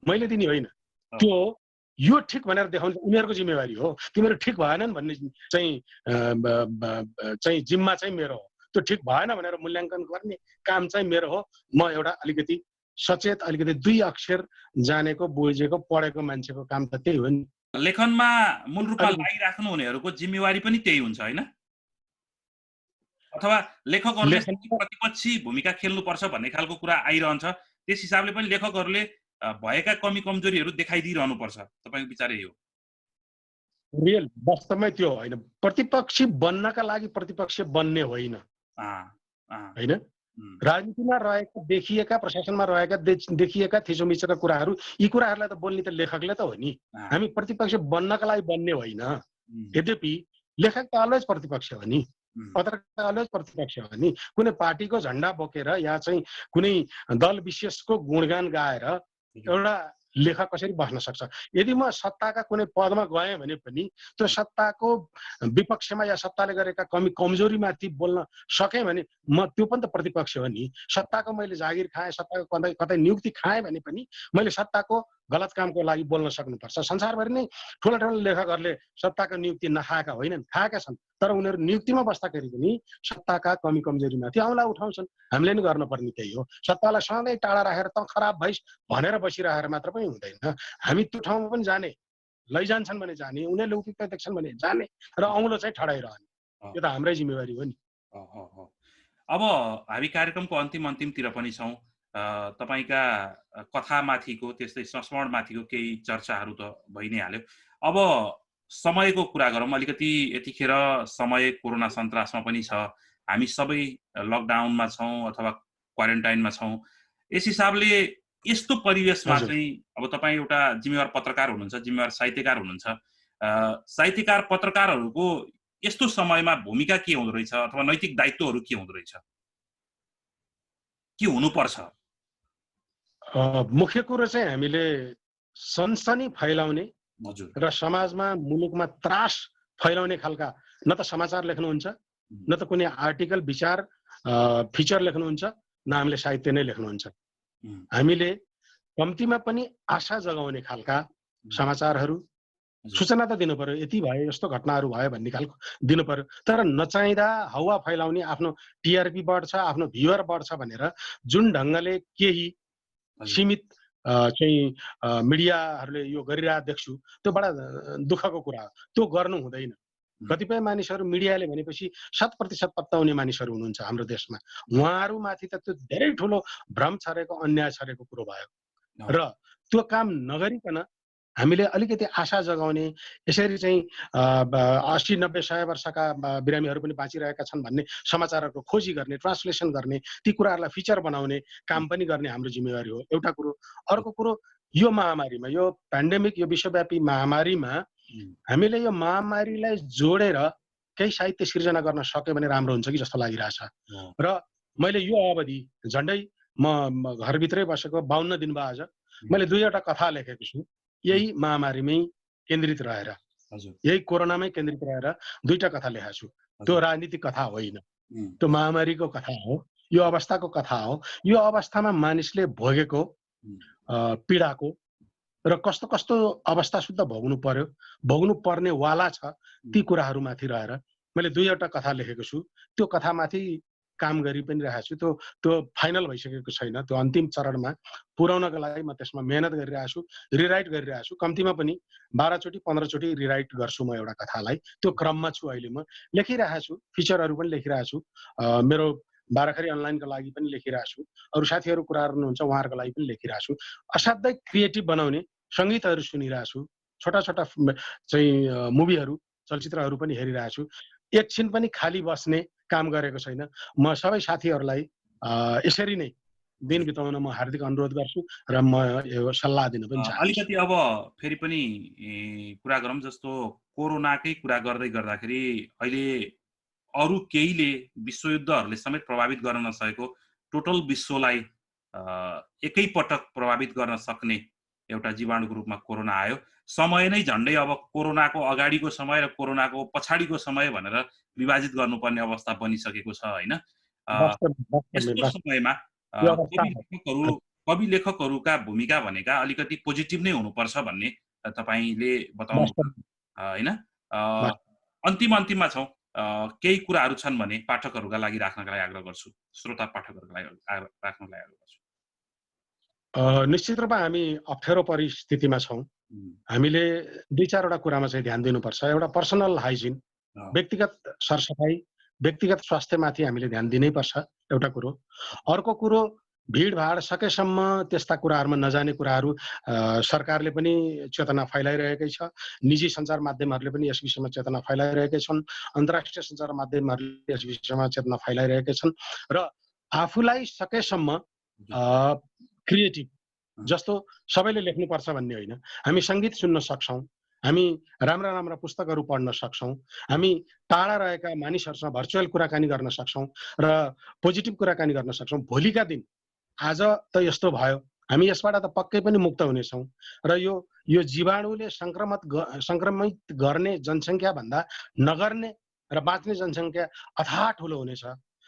मैले दिने होइन। त्यो यो ठिक भनेर देखाउनु उनीहरूको जिम्मेवारी हो। तिमीहरू ठिक भएनन् भन्ने चाहिँ जिम्मा चाहिँ मेरो हो। त्यो ठिक भएन भनेर मूल्याङ्कन गर्ने काम चाहिँ मेरो हो। म एउटा अलिकति सचेत, अलिकति 2 अक्षर जानेको बुझेको पढेको मान्छेको काम त त्यही हो नि। लेखनमा मूल रूपमा लागिराख्नु हुनेहरूको जिम्मेवारी पनि त्यही हुन्छ हैन? अथवा लेखकहरूले प्रतिपक्षी भूमिका खेल्नुपर्छ भन्ने खालको कुरा आइरहन्छ। त्यस हिसाबले पनि लेखकहरूले भएका कमी कमजोरीहरू देखाइदिइरहनु पर्छ। तपाईको विचार यही हो? रियल वास्तवमै त्यो होइन। प्रतिपक्षी बन्नका लागि प्रतिपक्ष बन्ने होइन, होइन? राजनीतिमा रहेका देखिएका, प्रशासनमा रहेका देखिएका थिचोमिचोका कुराहरू, यी कुराहरूलाई त बोल्ने त लेखकले त हो नि। हामी प्रतिपक्ष बन्नका लागि बन्ने होइन। यद्यपि लेखक त अलवेज प्रतिपक्ष हो नि, पत्रकार अलवेज प्रतिपक्ष हो नि। कुनै पार्टीको झन्डा बोकेर या चाहिँ कुनै दल विशेषको गुणगान गाएर एउटा लेखक कसरी बस्न सक्छ? यदि म सत्ताका कुनै पदमा गएँ भने पनि त्यो सत्ताको विपक्षमा या सत्ताले गरेका कमी कमजोरीमाथि बोल्न सकेँ भने म त्यो पनि त प्रतिपक्ष हो नि। सत्ताको मैले जागिर खाएँ, सत्ताको कतै कतै नियुक्ति खाएँ भने पनि मैले सत्ताको गलत कामको लागि बोल्न सक्नुपर्छ। संसारभरि नै ठुला ठुला लेखकहरूले सत्ताको नियुक्ति नखाएका होइनन्, खाएका छन्। तर उनीहरू नियुक्तिमा बस्दाखेरि पनि सत्ताका कमी कमजोरीमाथि औँला उठाउँछन्। हामीले नि गर्नुपर्ने त्यही हो। सत्तालाई सधैँ टाढा राखेर त खराब भइस भनेर बसिरहेर मात्र पनि हुँदैन। हामी त्यो ठाउँमा पनि जाने, लैजान्छन् भने जाने, उनीहरूले उपयुक्त देख्छन् भने जाने र औँलो चाहिँ ठडाइरहने। यो त हाम्रै जिम्मेवारी हो नि। अब हामी कार्यक्रमको अन्तिमतिर पनि छौँ। तपाईका कथामाथिको त्यस्तै संस्मरणमाथिको केही चर्चाहरू त भइ नै हाल्यो। अब समयको कुरा गरौँ अलिकति। यतिखेर समय कोरोना सन्तासमा पनि छ, हामी सबै लकडाउनमा छौँ अथवा क्वारेन्टाइनमा छौँ। यस हिसाबले यस्तो परिवेशमा चाहिँ अब तपाईँ एउटा जिम्मेवार पत्रकार हुनुहुन्छ, जिम्मेवार साहित्यकार हुनुहुन्छ। साहित्यकार पत्रकारहरूको यस्तो समयमा भूमिका के हुँदो रहेछ अथवा नैतिक दायित्वहरू के हुँदो रहेछ, के हुनुपर्छ? मुख्य कुरो चाहिँ हामीले सनसनी फैलाउने र समाजमा मुलुकमा त्रास फैलाउने खालका न त समाचार लेख्नुहुन्छ, न त कुनै आर्टिकल विचार फिचर लेख्नुहुन्छ, न हामीले साहित्य नै लेख्नुहुन्छ। हामीले कम्तीमा पनि आशा जगाउने खालका समाचारहरू, सूचना त दिनु पर्यो, यति भयो यस्तो घटनाहरू भयो भन्ने खालको दिनु पर्यो। तर नचाहिँदा हावा फैलाउने, आफ्नो टिआरपी बढ्छ, आफ्नो भ्युअर बढ्छ भनेर जुन ढङ्गले केही सीमित चाहिँ मिडियाहरूले यो गरिरहेको देख्छु, त्यो बडा दुःखको कुरा हो। त्यो गर्नु हुँदैन। कतिपय मानिसहरू मिडियाले भनेपछि 100% पत्ताउने मानिसहरू हुनुहुन्छ हाम्रो देशमा। उहाँहरूमाथि त त्यो धेरै ठुलो भ्रम छरेको, अन्याय छरेको कुरो भयो र त्यो काम नगरिकन हामीले अलिकति आशा जगाउने, यसरी चाहिँ 80-90-100 वर्षका बिरामीहरू पनि बाँचिरहेका छन् भन्ने समाचारहरूको खोजी गर्ने, ट्रान्सलेसन गर्ने, ती कुराहरूलाई फिचर बनाउने काम पनि गर्ने हाम्रो जिम्मेवारी हो। एउटा कुरो। अर्को कुरो, यो महामारीमा, यो पेन्डेमिक, यो विश्वव्यापी महामारीमा हामीले यो महामारीलाई जोडेर केही साहित्य सिर्जना गर्न सक्यो भने राम्रो हुन्छ कि जस्तो लागिरहेछ। र मैले यो अवधि झन्डै म घरभित्रै बसेको 52 दिन भयो आज, मैले 2वटा कथा लेखेको छु। यही महामारीमै केन्द्रित रहेर, यही कोरोनामै केन्द्रित रहेर 2टा कथा लेखेको छु। त्यो राजनीतिक कथा होइन, त्यो महामारीको कथा हो, यो अवस्थाको कथा हो। यो अवस्थामा मानिसले भोगेको पीडाको र कस्तो कस्तो अवस्था शुद्ध भोग्नु पर्यो, भोग्नु पर्ने वाला छ, ती कुराहरूमाथि रहेर मैले 2वटा कथा लेखेको छु। त्यो कथामाथि काम गरि पनि रहेको छु। त्यो फाइनल भइसकेको छैन। त्यो अन्तिम चरणमा पुर्याउनका लागि म त्यसमा मेहनत गरिरहेको छु, रिराइट गरिरहेको छु। कम्तीमा पनि 12 चोटि 15 चोटि रिराइट गर्छु म एउटा कथालाई। त्यो क्रममा छु अहिले। म लेखिरहेको छु, फिचरहरू पनि लेखिरहेको छु। मेरो बाराखरी अनलाइनको लागि पनि लेखिरहेको छु। अरू साथीहरू कुराहरू हुनुहुन्छ, उहाँहरूको लागि पनि लेखिरहेको छु। असाध्यै क्रिएटिभ बनाउने सङ्गीतहरू सुनिरहेको छु। छोटा छोटा चाहिँ मुभीहरू, चलचित्रहरू पनि हेरिरहेको छु। एकछिन पनि खाली बस्ने काम गरेको छैन। म सबै साथीहरूलाई यसरी नै दिन बिताउन म हार्दिक अनुरोध गर्छु र म यो सल्लाह दिन पनि चाहन्छु। अलिकति अब फेरि पनि कुरा गरौँ। जस्तो कोरोनाकै कुरा गर्दै गर्दाखेरि अहिले अरू केहीले विश्वयुद्धहरूले समेत प्रभावित गर्न नसकेको टोटल विश्वलाई एकै पटक प्रभावित गर्न सक्ने एउटा जीवाणुको रूपमा कोरोना आयो। समय नै झन्डै अब कोरोनाको अगाडिको समय र कोरोनाको पछाडिको समय भनेर विभाजित गर्नुपर्ने अवस्था बनिसकेको छ हैन। यस्तो समयमा कवि लेखकहरूका भूमिका भनेका अलिकति पोजिटिभ नै हुनुपर्छ भन्ने तपाईले बताउनु हैन। अन्तिममा छौं, केही कुराहरू छन् भने पाठकहरूका लागि राख्नका लागि आग्रह गर्छु, श्रोता पाठकहरूका लागि राख्नका लागि आग्रह गर्छु। निश्चित रूपमा हामी अप्ठ्यारो परिस्थितिमा छौं। हामीले दुई चारवटा कुरामा चाहिँ ध्यान दिनुपर्छ। एउटा पर्सनल हाइजिन, व्यक्तिगत सरसफाइ, व्यक्तिगत स्वास्थ्यमाथि हामीले ध्यान दिनै पर्छ, एउटा कुरो। अर्को कुरो, भिडभाड सकेसम्म त्यस्ता कुराहरूमा नजाने कुराहरू सरकारले पनि चेतना फैलाइरहेकै छ, निजी सञ्चार माध्यमहरूले पनि यस विषयमा चेतना फैलाइरहेकै छन्, अन्तर्राष्ट्रिय सञ्चार माध्यमहरूले यस विषयमा चेतना फैलाइरहेकै छन् र आफूलाई सकेसम्म क्रिएटिभ, जस्तो सबैले लेख्नुपर्छ भन्ने होइन, हामी सङ्गीत सुन्न सक्छौँ, हामी राम्रा राम्रा पुस्तकहरू पढ्न सक्छौँ, हामी टाढा रहेका मानिसहरूसँग भर्चुअल कुराकानी गर्न सक्छौँ र पोजिटिभ कुराकानी गर्न सक्छौँ। भोलिका दिन आज त यस्तो भयो, हामी यसबाट त पक्कै पनि मुक्त हुनेछौँ र यो जीवाणुले संक्रमित गर्ने जनसङ्ख्या भन्दा नगर्ने र बाँच्ने जनसङ्ख्या अथाह ठुलो हुनेछ।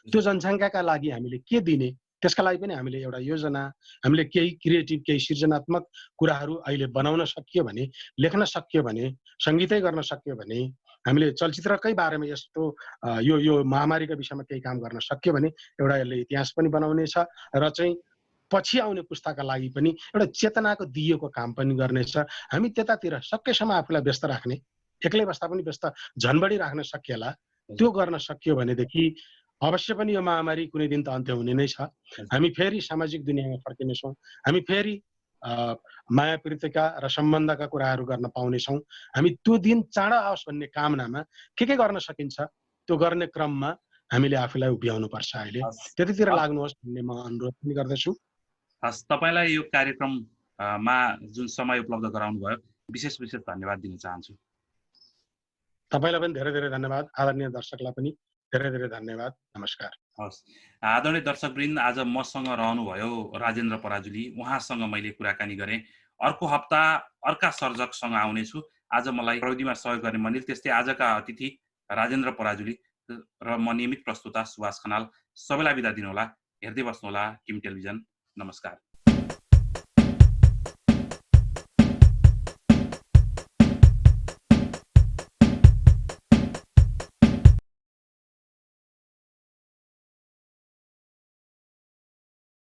त्यो जनसङ्ख्याका लागि हामीले के दिने, त्यसका लागि पनि हामीले एउटा योजना, हामीले केही क्रिएटिभ, केही सृजनात्मक कुराहरू अहिले बनाउन सकियो भने, लेख्न सकियो भने, सङ्गीतै गर्न सकियो भने, हामीले चलचित्रकै बारेमा यस्तो यो महामारीका विषयमा केही काम गर्न सकियो भने एउटा यसले इतिहास पनि बनाउनेछ र चाहिँ पछि आउने पुस्ताका लागि पनि एउटा चेतनाको दिएको काम पनि गर्नेछ। हामी त्यतातिर सकेसम्म आफूलाई व्यस्त राख्ने, एक्लै बस्दा पनि व्यस्त झन बढी राख्न सकिएला, त्यो गर्न सकियो भनेदेखि अवश्य पनि यो महामारी कुनै दिन त अन्त्य हुने नै छ। हामी फेरि सामाजिक दुनियाँमा फर्किनेछौँ, हामी फेरि माया प्रीतिका र सम्बन्धका कुराहरू गर्न पाउनेछौँ। हामी त्यो दिन चाँडो आओस् भन्ने कामनामा के गर्न सकिन्छ त्यो गर्ने क्रममा हामीले आफूलाई उभ्याउनु पर्छ। अहिले त्यतितिर लाग्नुहोस् भन्ने म अनुरोध पनि गर्दछु। हस्, तपाईलाई यो कार्यक्रममा जुन समय उपलब्ध गराउनु भयो, विशेष धन्यवाद दिन चाहन्छु। तपाईलाई पनि धेरै धेरै धन्यवाद। आदरणीय दर्शकलाई पनि धेरै धेरै धन्यवाद। नमस्कार। हस्, आदरणीय दर्शकवृन्द, आज मसँग रहनुभयो राजेन्द्र पराजुली। उहाँसँग मैले कुराकानी गरेँ। अर्को हप्ता अर्का सर्जकसँग आउनेछु। आज मलाई प्रविधिमा सहयोग गर्ने मनिल, त्यस्तै आजका अतिथि राजेन्द्र पराजुली र म नियमित प्रस्तुता सुभाष खनाल। सबैलाई बिदा दिनुहोला। हेर्दै बस्नुहोला किम टेलिभिजन। नमस्कार।